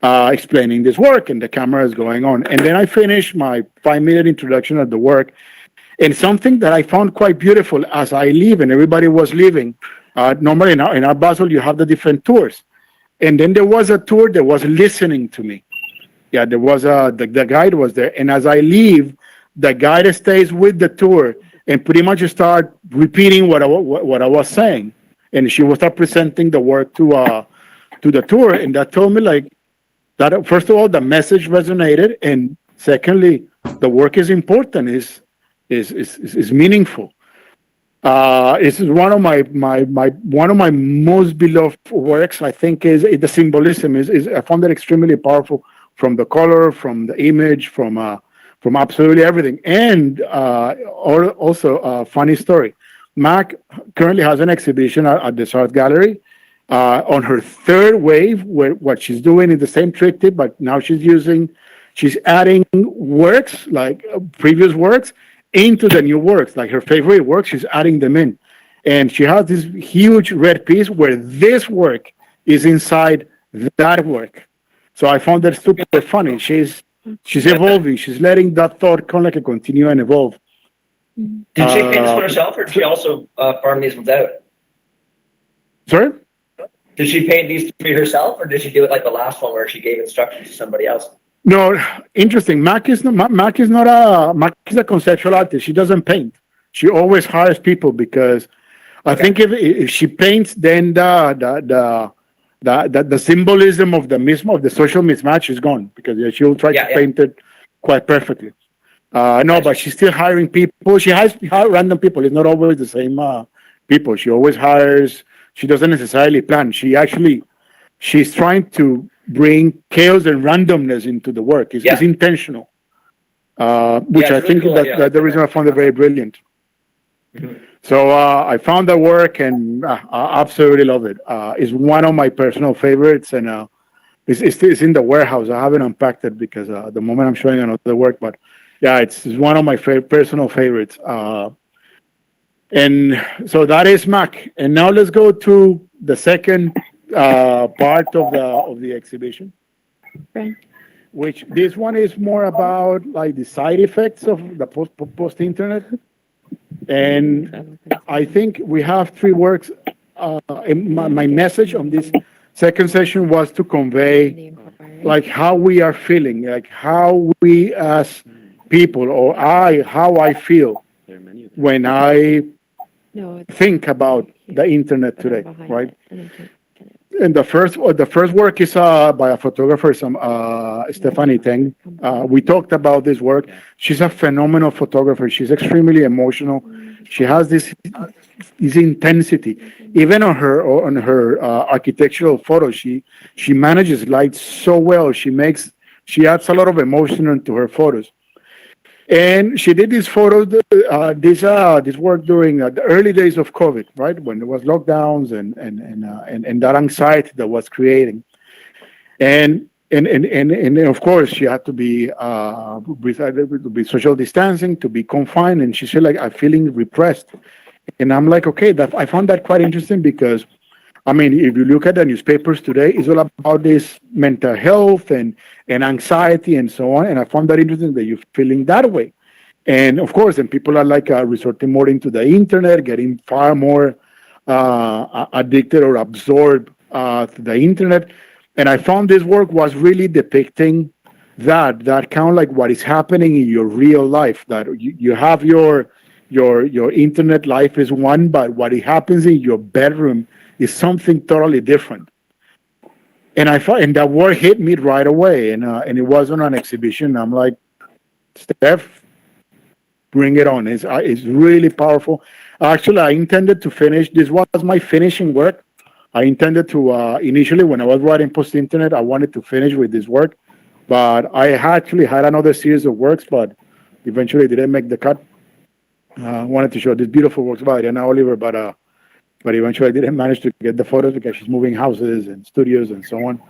explaining this work, and the camera is going on. And then I finished my 5-minute introduction of the work. And something that I found quite beautiful as I leave, and everybody was leaving. Normally in our Basel, you have the different tours. And then there was a tour that was listening to me. Yeah, there was the guide was there. And as I leave, the guide stays with the tour and pretty much start repeating what I was saying. And she will start presenting the work to the tour. And that told me, like, that first of all, the message resonated. And Secondly, the work is important, is meaningful. This is one of my most beloved works. I think is the symbolism is I found it extremely powerful, from the color, from the image, from absolutely everything. And also a funny story. Mac currently has an exhibition at the Art Gallery. On her third wave, where what she's doing is the same trick tip, but now she's adding works like previous works into the new works, like her favorite works, she's adding them in. And she has this huge red piece where this work is inside that work. So I found that super funny. She's evolving. She's letting that thought kind of like continue and evolve. Did she paint this one herself, or did she also farm these ones out? Sorry? Did she paint these three herself, or did she do it like the last one where she gave instructions to somebody else? No, interesting. Mac is a conceptual artist. She doesn't paint. She always hires people because I think if she paints, then the symbolism of the social mismatch is gone, because she'll try to paint it quite perfectly. No, but she's still hiring people. She hires random people. It's not always the same people. She always hires. She doesn't necessarily plan. She's trying to bring chaos and randomness into the work. It's intentional, which I think that's the reason I found it very brilliant. Mm-hmm. So I found the work and I absolutely love it. It's one of my personal favorites, and it's in the warehouse. I haven't unpacked it because at the moment I'm showing another work, but yeah, it's one of my personal favorites. And so that is Mac. And now let's go to the second part of the exhibition, Right. which this one is more about like the side effects of the post-internet. And I think we have three works. And my message on this second session was to convey like how we are feeling, like how we as people, or how I feel when I think about the internet today, right? And the first work is by a photographer, Stephanie Teng. We talked about this work. She's a phenomenal photographer. She's extremely emotional. She has this intensity. Even on her architectural photos, she manages light so well. She adds a lot of emotion into her photos. And she did these photos, this work during the early days of COVID, right, when there was lockdowns and that anxiety that was creating, and of course she had to be social distancing, to be confined, and she said like I'm feeling repressed, and I'm like, okay, I found that quite interesting because, I mean, if you look at the newspapers today, it's all about this mental health and anxiety and so on. And I found that interesting that you're feeling that way. And of course, then people are like resorting more into the internet, getting far more addicted or absorbed to the internet. And I found this work was really depicting that kind of like what is happening in your real life, that you have your internet life is one, but what happens in your bedroom is something totally different. And and that word hit me right away. And it was on an exhibition. I'm like, Steph, bring it on. It's really powerful. Actually, I intended to finish. This was my finishing work. I intended to, initially when I was writing post-internet, I wanted to finish with this work. But I actually had another series of works, but eventually didn't make the cut. I wanted to show these beautiful works by Ariana Oliver, but eventually I didn't manage to get the photos because she's moving houses and studios and so on.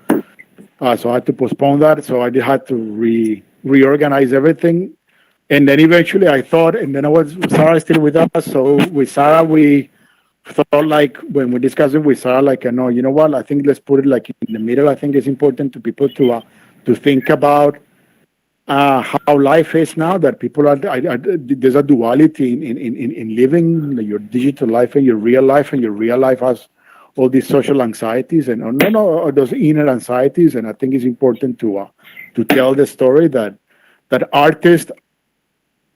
So I had to postpone that. So I had to reorganize everything. And then eventually I thought, and then Sarah is still with us. So with Sarah, we thought like, when we discussed it with Sarah, like, no, you know what? I think let's put it like in the middle. I think it's important to people to think about how life is now, that people are, there's a duality in living your digital life and your real life, and your real life has all these social anxieties and those inner anxieties. And I think it's important to tell the story that artists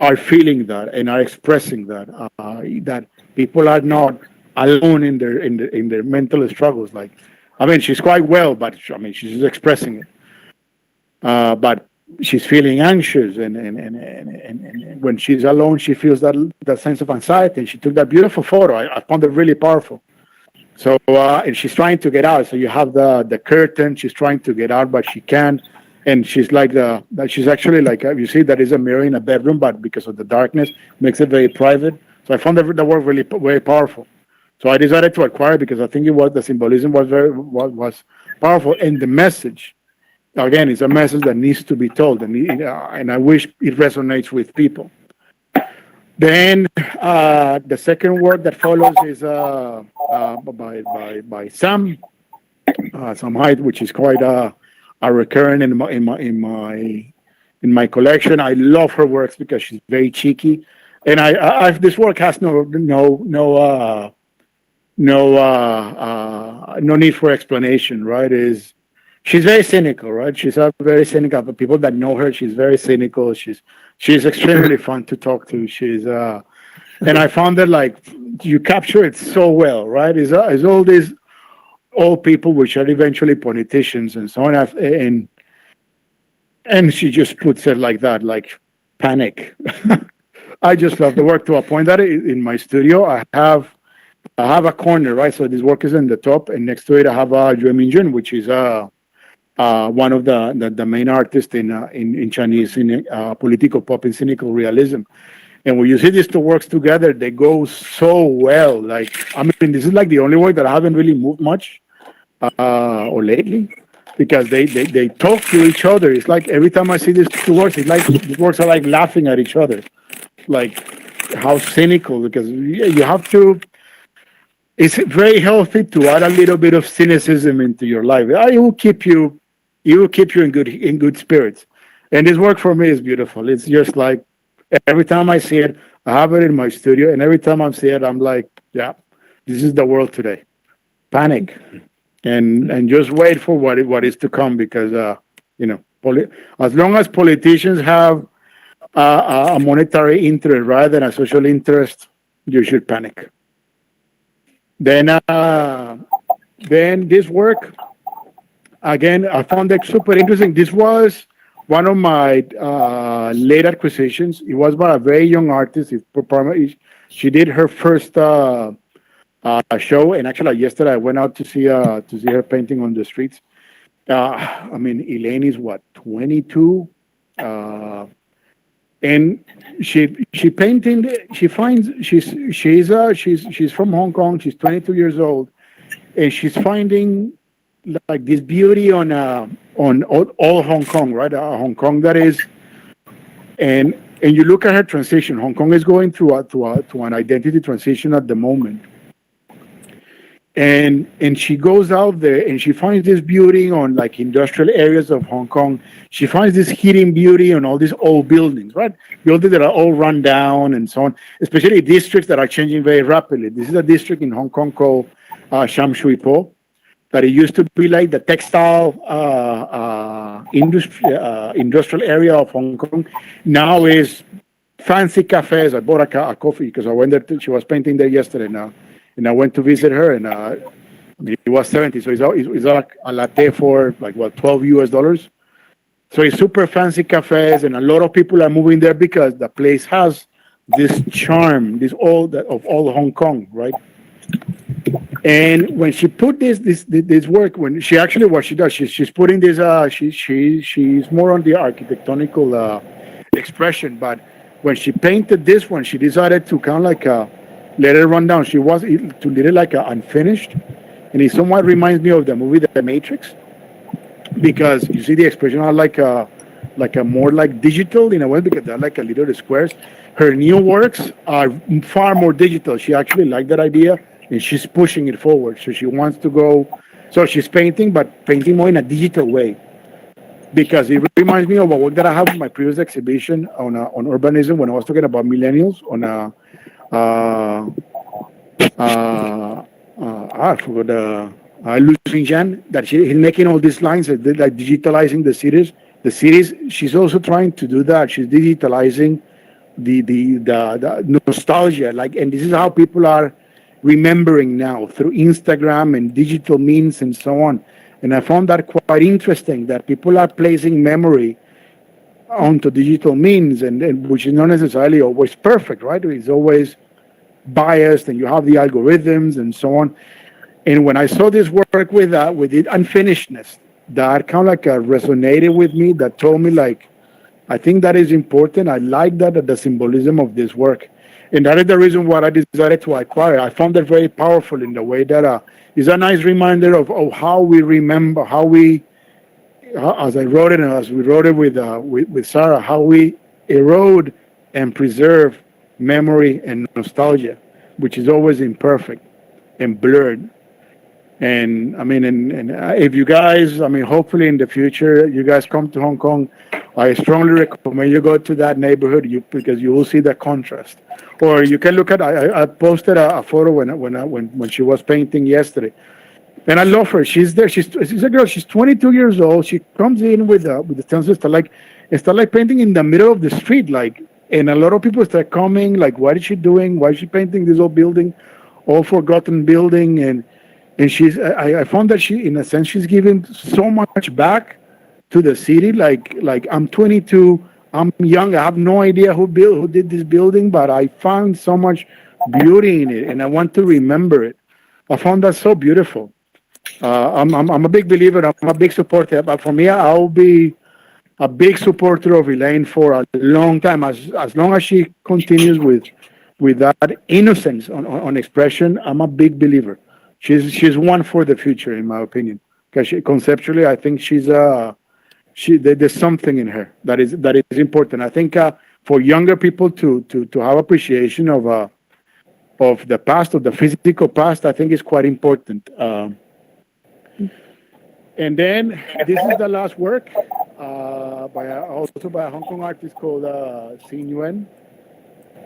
are feeling that and are expressing that people are not alone in their mental struggles. Like, I mean, she's quite well, but I mean, she's expressing it. But she's feeling anxious, and when she's alone, she feels that sense of anxiety. And she took that beautiful photo. I found it really powerful. So and she's trying to get out. So you have the curtain. She's trying to get out, but she can't. And she's like she's actually like you see that is a mirror in a bedroom, but because of the darkness, makes it very private. So I found the work really very powerful. So I decided to acquire it because I think the symbolism was powerful, and the message again is a message that needs to be told, and I wish it resonates with people. Then the second work that follows is by Sam Hyde, which is quite a recurrent in my collection. I love her works because she's very cheeky, and I this work has no need for explanation, right? She's very cynical, right? She's very cynical. But people that know her, she's very cynical. She's extremely fun to talk to. And I found that like you capture it so well, right? Is all these old people, which are eventually politicians and so on, and she just puts it like that, like panic. I just love the work to a point that in my studio I have a corner, right? So this work is in the top, and next to it I have Yue Minjun, which is one of the main artists in Chinese political pop and cynical realism. And when you see these two works together, they go so well. Like, I mean, this is like the only work that I haven't really moved much or lately, because they talk to each other. It's like every time I see these two works, it's like these works are like laughing at each other. Like how cynical, because you have to. It's very healthy to add a little bit of cynicism into your life. It will keep you in good spirits. And this work for me is beautiful. It's just like every time I see it, I have it in my studio, and every time I see it, I'm like, yeah, this is the world today. Panic, and just wait for what is to come, because as long as politicians have a monetary interest rather than a social interest, you should panic. Then this work, again, I found it super interesting. This was one of my late acquisitions. It was by a very young artist. She did her first show, and actually yesterday I went out to see her painting on the streets. I mean, Elaine is what, 22, and she painting. She finds she's from Hong Kong. She's 22 years old, and she's finding like this beauty on all Hong Kong, right? Hong Kong that is, and you look at her transition. Hong Kong is going through an identity transition at the moment, and she goes out there and she finds this beauty on like industrial areas of Hong Kong. She finds this hidden beauty on all these old buildings, right? Buildings that are all run down and so on, especially districts that are changing very rapidly. This is a district in Hong Kong called Sham Shui Po, that it used to be like the textile industrial area of Hong Kong. Now is fancy cafes. I bought a coffee because I went there. She was painting there yesterday now. And I went to visit her, and I mean, it was 70, so it's like a latte for like what, $12. So it's super fancy cafes, and a lot of people are moving there because the place has this charm, of all Hong Kong, right? And when she put this work, when she actually what she does, she's putting this. She's more on the architectonical expression, but when she painted this one, she decided to kind of like let it run down. She was to let it like unfinished, and it somewhat reminds me of the movie The Matrix, because you see the expression are like a more like digital in a way, because they're like a little squares. Her new works are far more digital. She actually liked that idea, and she's pushing it forward. So she wants to go. So she's painting, but painting more in a digital way, because it reminds me of a work that I have in my previous exhibition on urbanism, when I was talking about millennials I forgot Lu Xinjian, that he's making all these lines, like digitalizing the cities. The cities, she's also trying to do that. She's digitalizing the nostalgia, like, and this is how people are remembering now through Instagram and digital means and so on. And I found that quite interesting, that people are placing memory onto digital means, and which is not necessarily always perfect, right? It's always biased, and you have the algorithms and so on. And when I saw this work with the unfinishedness, that kind of like resonated with me. That told me like, I think that is important. I like that the symbolism of this work, and that is the reason why I decided to acquire it. I found it very powerful in the way that it's a nice reminder of how we remember, how we, as I wrote it, and as we wrote it with Sarah, how we erode and preserve memory and nostalgia, which is always imperfect and blurred. And I mean, and if you guys, I mean, hopefully in the future, you guys come to Hong Kong, I strongly recommend you go to that neighborhood because you will see the contrast. Or you can look at, I posted a photo when she was painting yesterday. And I love her. She's there. She's a girl. She's 22 years old. She comes in with the stencil, start like painting in the middle of the street, like. And a lot of people start coming, like, what is she doing? Why is she painting this old building, old forgotten building? And she's. I found that she, in a sense, she's giving so much back to the city. Like I'm 22. I'm young. I have no idea who did this building, but I found so much beauty in it, and I want to remember it. I found that so beautiful. I'm a big believer. I'm a big supporter. But for me, I'll be a big supporter of Elaine for a long time. As long as she continues with that innocence on expression, I'm a big believer. She's one for the future, in my opinion. Because conceptually, I think there's something in her that is important. I think for younger people to have appreciation of the past, of the physical past, I think is quite important. And then this is the last work by a Hong Kong artist called Xin Yuan.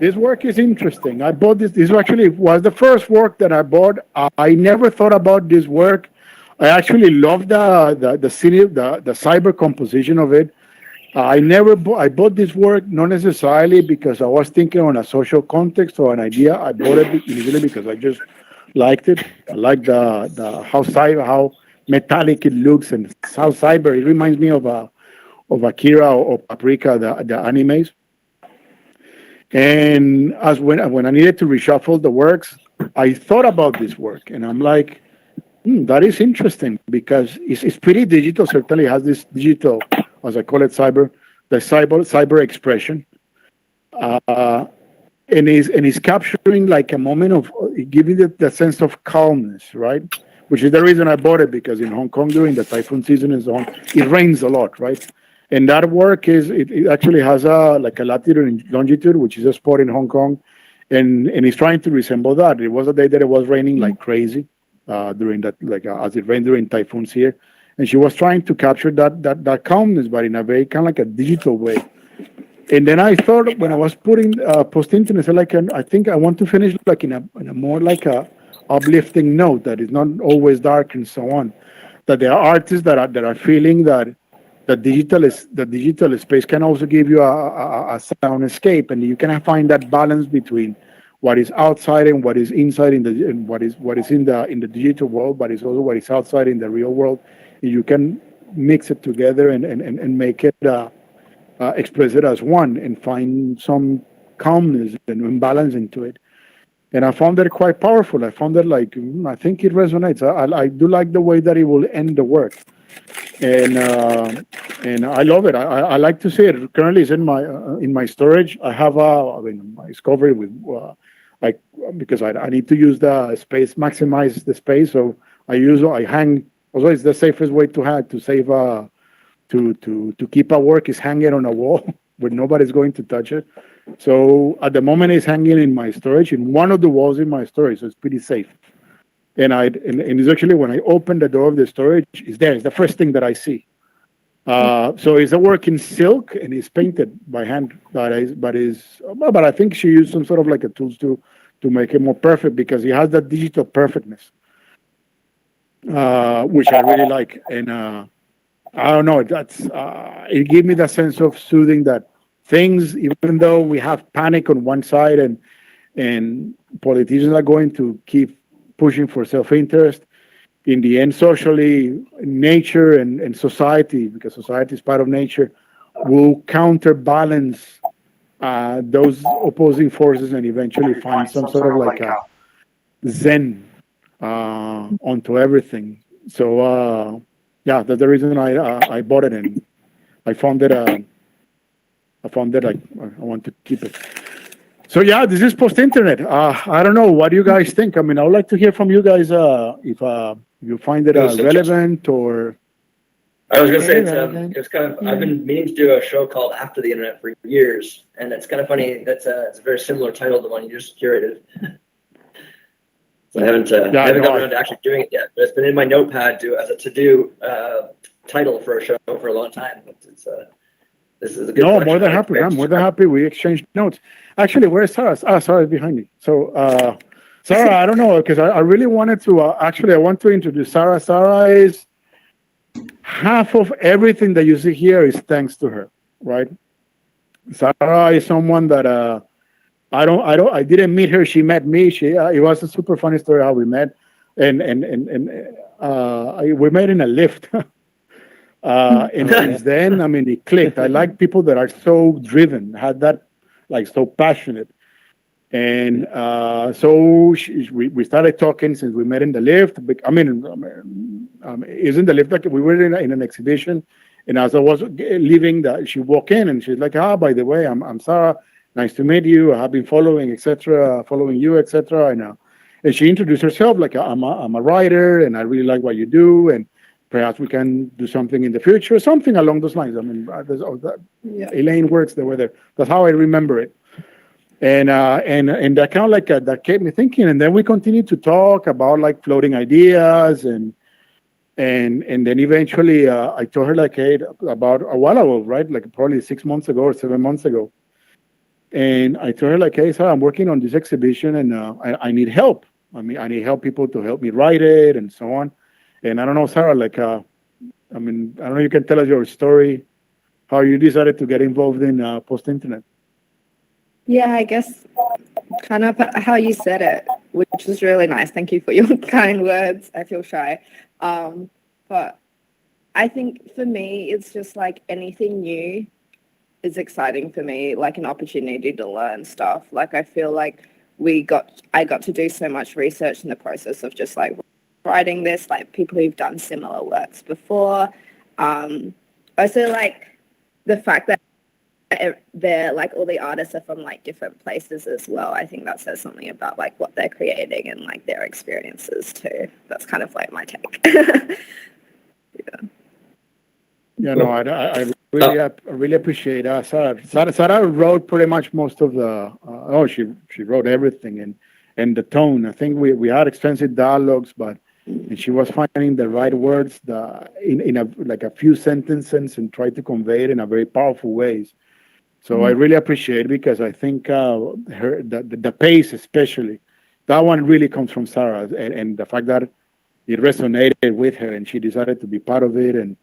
This work is interesting. I bought this. This actually was the first work that I bought. I never thought about this work. I actually love the cyber composition of it. I bought this work not necessarily because I was thinking on a social context or an idea. I bought it initially because I just liked it. I like how metallic it looks and how cyber. It reminds me of Akira or Paprika, the animes. And as when I needed to reshuffle the works, I thought about this work, and I'm like, that is interesting because it's pretty digital. Certainly has this digital, as I call it, cyber expression, and is capturing like a moment of giving it the sense of calmness, right? Which is the reason I bought it, because in Hong Kong during the typhoon season and so on, it rains a lot, right? And that work it actually has a latitude and longitude, which is a spot in Hong Kong, and it's trying to resemble that. It was a day that it was raining like crazy during that, as it rained during typhoons here, and she was trying to capture that calmness, but in a very kind of like a digital way. And then I thought when I was posting to it, I think I want to finish like in a more like a uplifting note that is not always dark and so on. That there are artists that are feeling that the digital space can also give you a sound escape, and you can find that balance between what is outside and what is inside and what is in the digital world, but it's also what is outside in the real world. And you can mix it together and make it express it as one and find some calmness and balance into it. And I found that quite powerful. I found that I think it resonates. I do like the way that it will end the work. And I love it. I like to see it. Currently, it's in my storage. I have my discovery with because I need to use the space, maximize the space. So I hang. Also, it's the safest way to save to keep a work is hanging on a wall where nobody's going to touch it. So at the moment, it's hanging in my storage, in one of the walls in my storage. So it's pretty safe. And it's actually when I open the door of the storage, it's there. It's the first thing that I see. So it's a work in silk and it's painted by hand. But I think she used some sort of like a tools to make it more perfect because it has that digital perfectness, which I really like. And I don't know. It gave me that sense of soothing that things, even though we have panic on one side and politicians are going to keep pushing for self-interest, in the end, socially, nature and society, because society is part of nature, will counterbalance those opposing forces and eventually find some sort of like a zen onto everything. So yeah, that's the reason I bought it, and I found it I want to keep it. So yeah, this is post internet. I don't know, what do you guys think? I mean, I would like to hear from you guys if you find it relevant or. I was gonna say Very relevant. it's kind of I've been meaning to do a show called After the Internet for years, and it's kind of funny. It's a very similar title to the one you just curated. So I haven't gotten around to actually doing it yet, but it's been in my notepad as a to-do title for a show for a long time. But this is a good. No, more than happy. I'm more than happy. We exchanged notes. Actually, where's Sarah? Sarah's behind me. So, Sarah, I don't know, because I really wanted to. I want to introduce Sarah. Sarah is half of everything that you see here is thanks to her, right? Sarah is someone that I didn't meet her. She met me. It was a super funny story how we met, and we met in a lift. And since then, I mean, it clicked. I like people that are so driven, had that, like, so passionate. And so we started talking since we met in the lift. I mean, isn't the lift like we were in an exhibition? And as I was leaving, she walked in and she's like, by the way, I'm Sarah. Nice to meet you. I have been following, etc., following you, etc. And she introduced herself like, I'm a writer and I really like what you do. And perhaps we can do something in the future, something along those lines. I mean, Elaine works there with her. That's how I remember it. And that kind of like that kept me thinking. And then we continued to talk about like floating ideas, and then eventually I told her like, hey, about a while ago, right, like probably 6 months ago or 7 months ago. And I told her like, hey, Sarah, I'm working on this exhibition, and I need help. I mean, I need people to help me write it and so on. And I don't know, Sarah, like, I mean, I don't know, you can tell us your story, how you decided to get involved in post-internet. Yeah, I guess kind of how you said it, which was really nice. Thank you for your kind words. I feel shy. But I think for me, it's just like anything new is exciting for me, like an opportunity to learn stuff. Like I feel like I got to do so much research in the process of just like writing this, like people who've done similar works before. Also like the fact that they're like all the artists are from like different places as well. I think that says something about like what they're creating and like their experiences too. That's kind of like my take. Yeah, no, I really appreciate Sarah. Sarah wrote pretty much most of the. She wrote everything, and the tone. I think we had extensive dialogues, and she was finding the right words, in a few sentences, and tried to convey it in a very powerful ways. So I really appreciate it, because I think the pace, especially, that one really comes from Sarah, and the fact that it resonated with her, and she decided to be part of it, and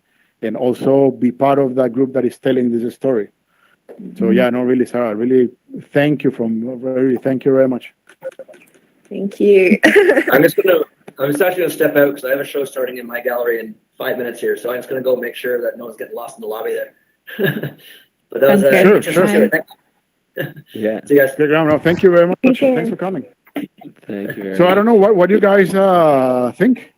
also be part of that group that is telling this story. So yeah, no, really, Sarah, really thank you very much. Thank you. I'm just actually gonna step out because I have a show starting in my gallery in 5 minutes here, so I'm just gonna go make sure that no one's getting lost in the lobby there. But that was Sure. Yeah. See you guys. No, thank you very much. Thanks for coming. Thank you. So I don't know what you guys think.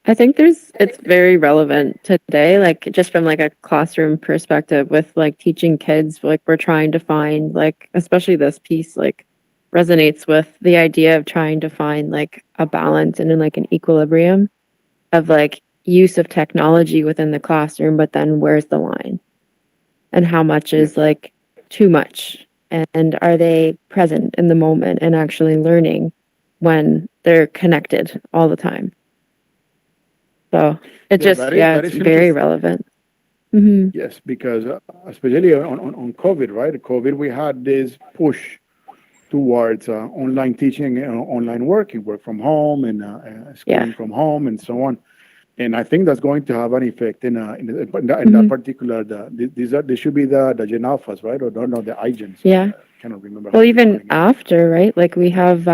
I think it's very relevant today, like just from like a classroom perspective with like teaching kids, like we're trying to find like, especially this piece like resonates with the idea of trying to find like a balance and like an equilibrium of like use of technology within the classroom, but then where's the line and how much is like too much, and are they present in the moment and actually learning when they're connected all the time. So it's very relevant. Mm-hmm. Yes, because especially on COVID, right? COVID, we had this push towards online teaching and online work from home, and schooling from home, and so on. And I think that's going to have an effect in that particular. These should be the Gen Alphas, right? Or no, the iGens. Yeah. I cannot remember. Well, even after, right? Like we have,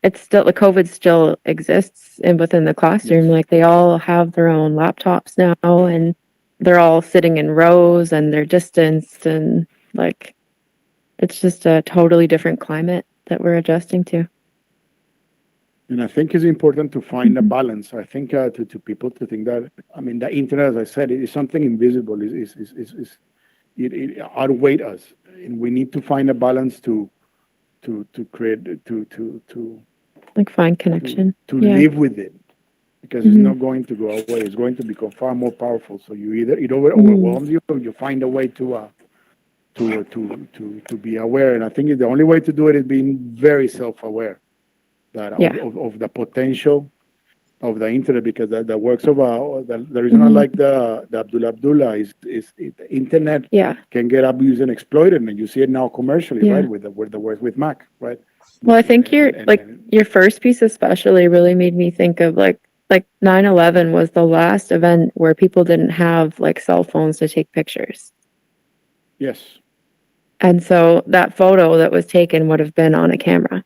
it's still, the COVID still exists within the classroom. Yes. Like they all have their own laptops now, and they're all sitting in rows and they're distanced, and like it's just a totally different climate that we're adjusting to. And I think it's important to find a balance. I think to people to think that, I mean, the internet, as I said, is something invisible. It outweighs us, and we need to find a balance to create to Like find connection. to Yeah. live with it, because it's not going to go away. It's going to become far more powerful. So you either it overwhelms you, or you find a way to be aware. And I think the only way to do it is being very self-aware that of the potential of the internet, because the works of the reason I like the Abdullah is the internet can get abused and exploited, and you see it now commercially, right? With the work with Mac, right? Well, I think your first piece especially really made me think of like 9/11 was the last event where people didn't have like cell phones to take pictures. Yes. And so that photo that was taken would have been on a camera.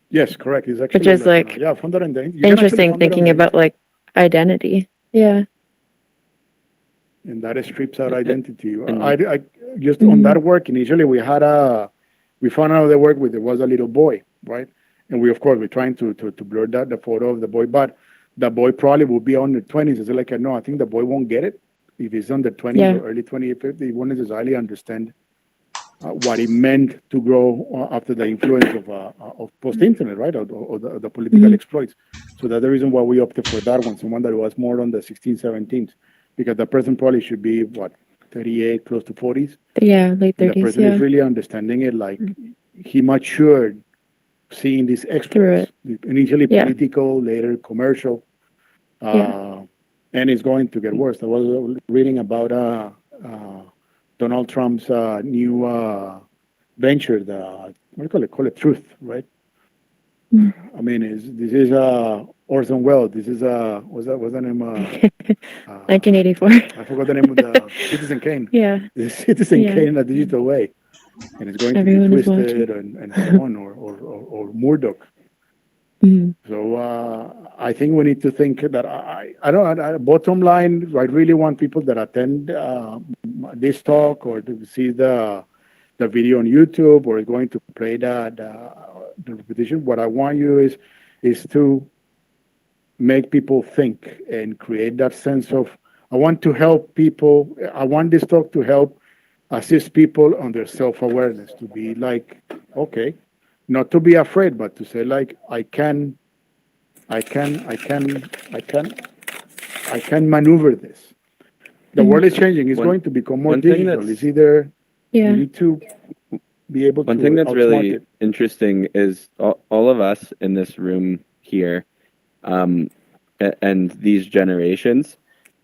Yes, correct. It's actually which is like interesting thinking about like identity. Yeah. And that strips out identity. I just on that work initially we found out the work with there was a little boy, right? And we of course we're trying to blur that the photo of the boy, but the boy probably will be on the 20s. It's like no, I think the boy won't get it if he's on the 20s or early 20s, 50s. He won't necessarily understand what it meant to grow after the influence of post-internet, right, or the political exploits. So that's the reason why we opted for that one, someone that was more on the 16, 17s, because the person probably should be, 38, close to 40s? Yeah, late 30s, the person is really understanding it, like he matured seeing these exploits, initially political, later commercial, and it's going to get worse. I was reading about Donald Trump's new venture, what do you call it? Call it Truth, right? I mean, this is Orson Welles. This is what's the name? 1984. I forgot the name of the Citizen Kane. Yeah. The Citizen Kane in a digital way, and it's going Everyone to be twisted and so on, or Murdoch. So I think we need to think that I don't. Bottom line, I really want people that attend this talk or to see the video on YouTube or going to play the repetition. What I want you is to make people think and create that sense of. I want to help people. I want this talk to help assist people on their self-awareness, to be like, okay, not to be afraid, but to say like, I can maneuver this. The world is changing. It's going to become more digital. It's either you need to be able to. One thing that's really interesting is all of us in this room here, and these generations,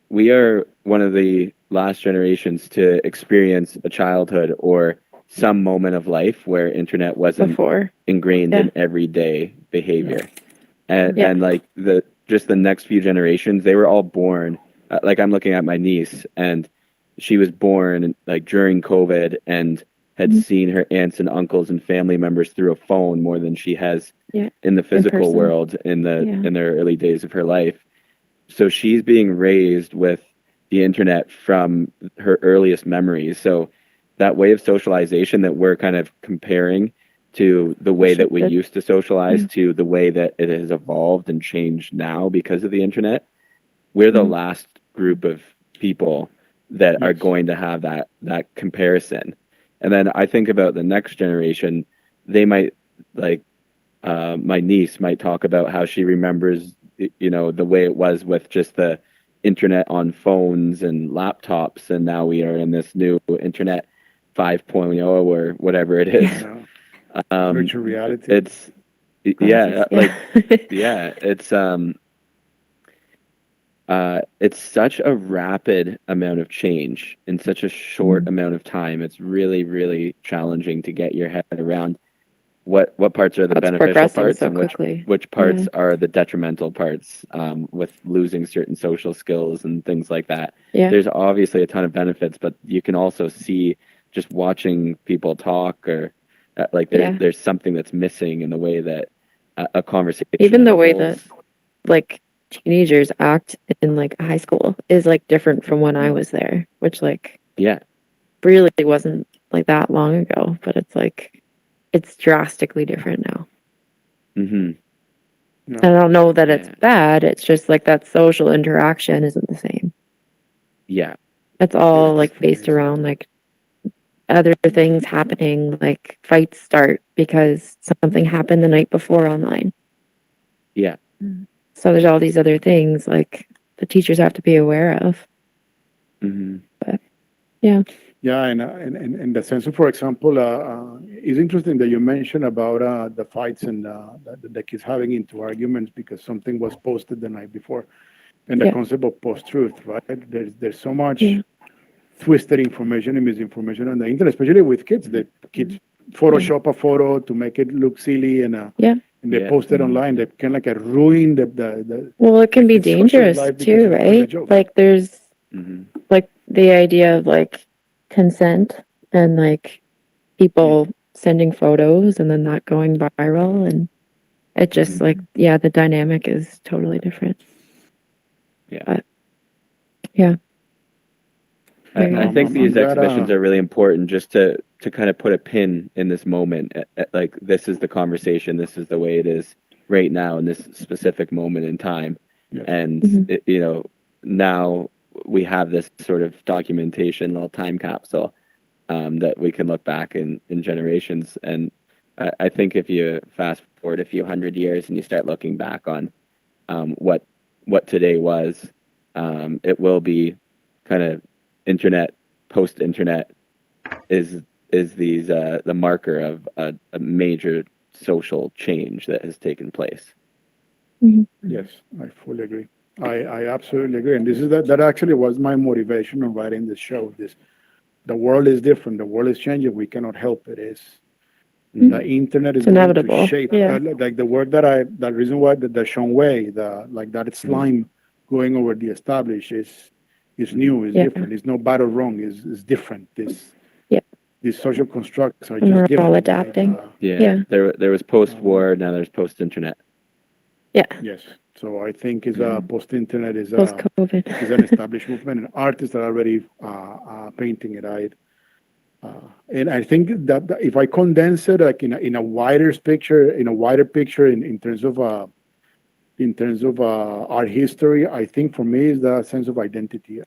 we are one of the last generations to experience a childhood or some moment of life where internet wasn't ingrained in everyday behavior. And like the next few generations, they were all born, like I'm looking at my niece, and she was born like during COVID and had seen her aunts and uncles and family members through a phone more than she has in the physical world in their early days of her life. So she's being raised with the internet from her earliest memories. So that way of socialization that we're kind of comparing to the way that we used to socialize to the way that it has evolved and changed now because of the internet, we're the last group of people that are going to have that comparison. And then I think about the next generation, they might, like my niece might talk about how she remembers, the way it was with just the internet on phones and laptops, and now we are in this new internet 5.0 or whatever it is. Virtual reality. It's it's such a rapid amount of change in such a short amount of time. It's really, really challenging to get your head around what parts are the beneficial parts and which parts are the detrimental parts, with losing certain social skills and things like that. There's obviously a ton of benefits, but you can also see just watching people talk or there's something that's missing in the way that a conversation, even the way that like teenagers act in like high school is like different from when I was there, which like Yeah. really wasn't like that long ago, but it's like it's drastically different now. Mm-hmm. I don't know that it's Yeah. bad. It's just like that social interaction isn't the same. Yeah. It's all Yes, like based around like other things happening, like fights start because something happened the night before online. Yeah. So there's all these other things like the teachers have to be aware of. Mm-hmm. Yeah, and in the sense of, for example, it's interesting that you mentioned about the fights and the kids having into arguments because something was posted the night before, and the Yeah. concept of post-truth, right? There's so much Yeah. twisted information and misinformation on the internet, especially with kids. The kids Photoshop a photo to make it look silly, and Yeah. and they Yeah. post it online. That can like ruin the Well, it can be kids' social dangerous life because too, of the right? joke. Like there's Mm-hmm. like the idea of like consent and like people sending photos and then that going viral, and it just like yeah, the dynamic is totally different. Yeah. But yeah. I think I'm these glad, exhibitions are really important just to kind of put a pin in this moment. Like this is the conversation, this is the way it is right now in this specific moment in time. Yes. And Mhm. you know, now we have this sort of documentation, little time capsule that we can look back in generations. And I think if you fast forward a few hundred years and you start looking back on what today was, it will be kind of internet, post-internet is these the marker of a major social change that has taken place. Yes, I fully agree. I absolutely agree. And this is that actually was my motivation on writing this show. The world is different. The world is changing. We cannot help it. The internet is It's going to inevitable. shape Yeah. like the work that reason why the Sean Way, that slime going over the established is new, is Yeah. different. It's no bad or wrong. Is different. Yeah. These social constructs are And just we're different. all right? adapting. Yeah. There was post-war, now there's post-internet. Yeah. Yes. So I think is post-internet is Post-COVID. is an established movement, and artists are already painting it. And I think that if I condense it like in a wider picture, in terms of art history, I think for me is the sense of identity.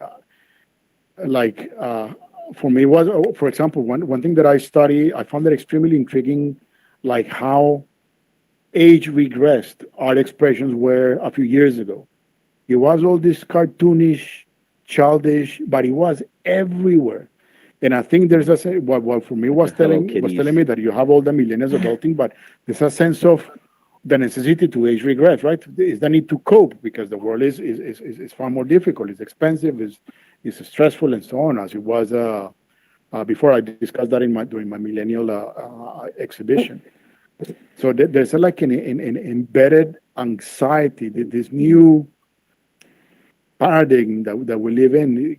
Like for me was, for example, one thing that I study, I found that extremely intriguing, like how age regressed art expressions were a few years ago. It was all this cartoonish, childish, but it was everywhere. And I think there's what for me was Hello telling Kitties. me that you have all the millennials adulting, but there's a sense of the necessity to age regress, right? Is the need to cope because the world is far more difficult, it's expensive, is stressful, and so on, as it was before. I discussed that during my millennial exhibition. So there's like an embedded anxiety, this new paradigm that we live in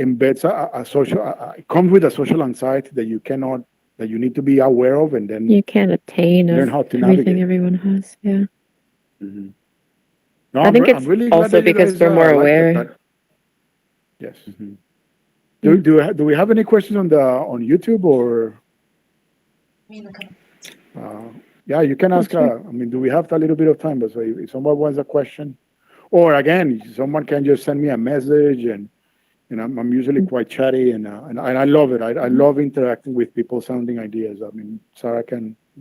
embeds a social, it comes with a social anxiety that you need to be aware of, and then You can't attain learn how to everything navigate. everyone has. Yeah. Mm-hmm. No, I think I'm it's really glad also that you because guys we're more like aware. Yes. Mm-hmm. Do we have any questions on YouTube or? Yeah, you can ask. I mean, do we have a little bit of time? But so if someone wants a question, or again, someone can just send me a message, and I'm usually quite chatty, and I love it. I love interacting with people, sounding ideas. I mean, Sarah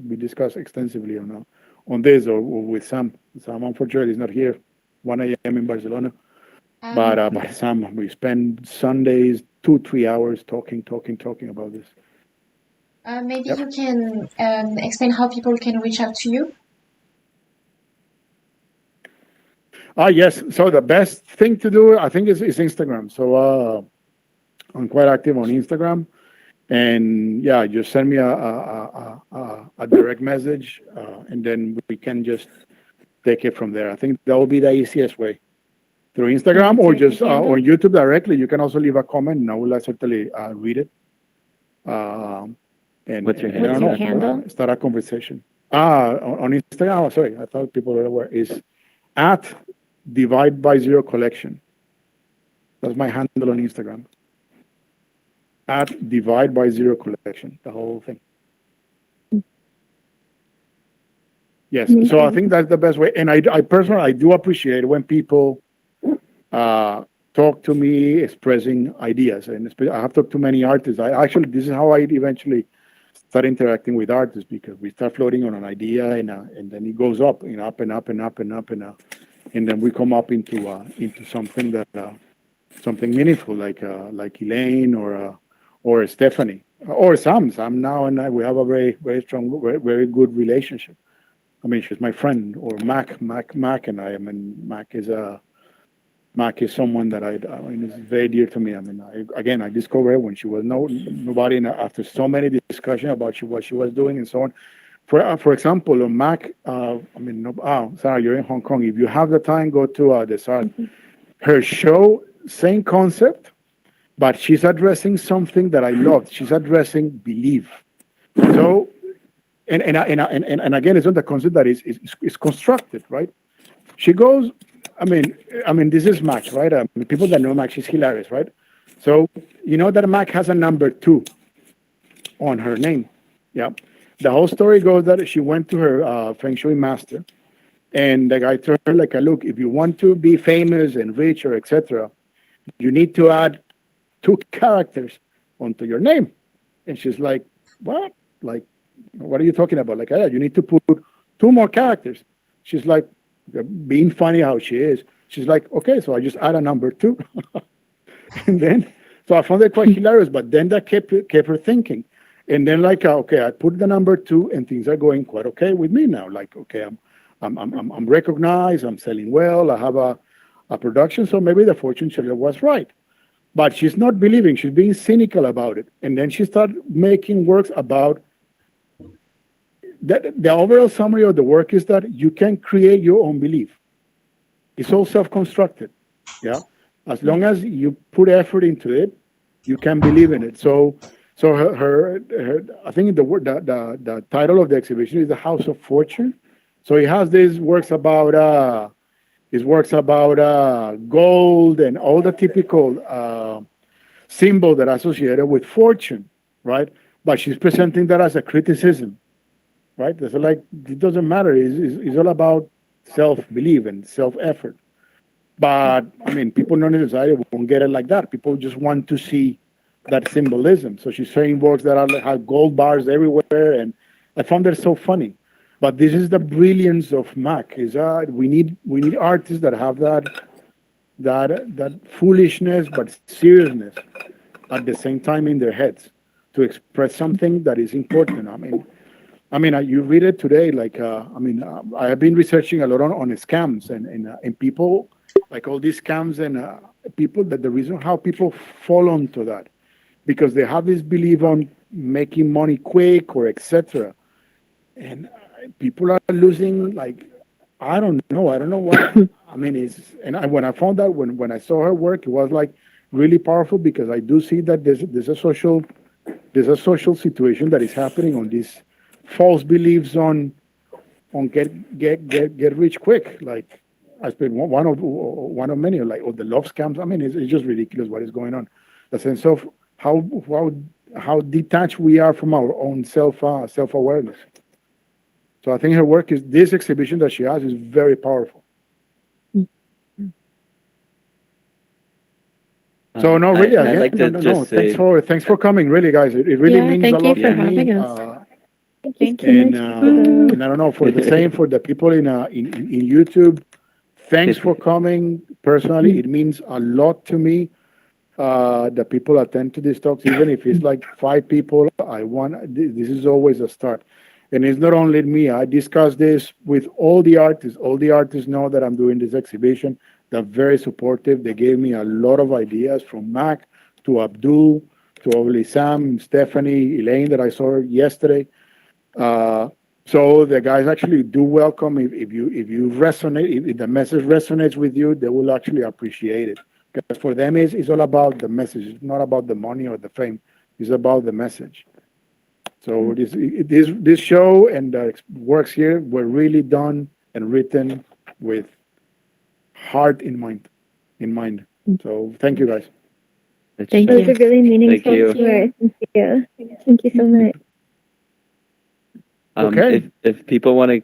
we discuss extensively on this, or with Sam. Sam unfortunately is not here. 1 a.m. in Barcelona, but Sam, we spend Sundays 2-3 hours talking about this. Maybe Yep. you can explain how people can reach out to you. Yes. So the best thing to do, I think, is Instagram. So I'm quite active on Instagram, and yeah, just send me a direct message, and then we can just take it from there. I think that will be the easiest way through Instagram, or just on YouTube directly. You can also leave a comment, and I will certainly read it. And What's your and I don't know, handle? start a conversation. On Instagram. Oh, sorry, I thought people were aware. Is at divide by zero collection. That's my handle on Instagram. At divide by zero collection, the whole thing. Yes, so I think that's the best way. And I personally, I do appreciate when people talk to me expressing ideas. And I have talked to many artists. This is how I eventually start interacting with artists, because we start floating on an idea, and then it goes up, up and up and up and up and up, and then we come up into something that something meaningful, like Elaine or Stephanie or Sam now, and we have a very very strong, very good relationship. I mean, she's my friend. Or Mac and I. I mean, Mac is someone that I mean, is very dear to me. I mean, I discovered her when she was nobody, and after so many discussions about what she was doing and so on. For example, on Mac, Sarah, you're in Hong Kong. If you have the time, go to the Sarah. Her show, same concept, but she's addressing something that I loved. She's addressing belief. So. And again, it's not the concept that is constructed, right? She goes, I mean, this is Mac, right? People that know Mac, she's hilarious, right? So you know that Mac has a number 2 on her name, yeah. The whole story goes that she went to her Feng Shui master, and the guy told her, like, look, if you want to be famous and rich or etc., you need to add 2 characters onto your name. And she's like, what? Like, what are you talking about? Like, you need to put 2 more characters. She's like, being funny how she is. She's like, okay, so I just add a number 2. And then, so I found that quite hilarious, but then that kept her thinking. And then, like, okay, I put the number 2 and things are going quite okay with me now. Like, okay, I'm recognized, I'm selling well, I have a production, so maybe the fortune teller was right. But she's not believing, she's being cynical about it. And then she started making works about the overall summary of the work is that you can create your own belief. It's all self-constructed, yeah. As long as you put effort into it, you can believe in it. So her I think the title of the exhibition is The House of Fortune. So he has these works about gold and all the typical symbols that are associated with fortune, right? But she's presenting that as a criticism. Right? It's like, it doesn't matter. It's all about self-belief and self-effort. But, I mean, people not necessarily won't get it like that. People just want to see that symbolism. So she's saying works that have gold bars everywhere, and I found that so funny. But this is the brilliance of Mac. Is we need artists that have that foolishness but seriousness at the same time in their heads to express something that is important. I mean, you read it today. Like, I have been researching a lot on scams and people, like all these scams and people, that the reason how people fall onto that, because they have this belief on making money quick or etc. And people are losing, like, I don't know what. I mean, when I found that, when I saw her work, it was like really powerful, because I do see that there's a social situation that is happening on this false beliefs on get rich quick. Like, I spent one of many, like, the love scams. I mean, it's just ridiculous what is going on. The sense of how detached we are from our own self-awareness. So I think her work this exhibition that she has is very powerful. So no, really, I'd like to just say, thanks for coming, really, guys. It really means a lot to me. Thank you. And I don't know, for the same for the people in YouTube, thanks for coming. Personally, it means a lot to me. The people attend to these talks, even if it's like 5 people. This is always a start. And it's not only me. I discuss this with all the artists. All the artists know that I'm doing this exhibition. They're very supportive. They gave me a lot of ideas, from Mac to Abdul to obviously Sam, Stephanie, Elaine, that I saw yesterday. So the guys actually do welcome if you resonate, if the message resonates with you, they will actually appreciate it. Because for them, it's all about the message. It's not about the money or the fame. It's about the message. So this show and the works here were really done and written with heart in mind. So thank you guys. Thank Those you. are really meaningful you. tours. Thank you. Thank you so much. Okay. If people want to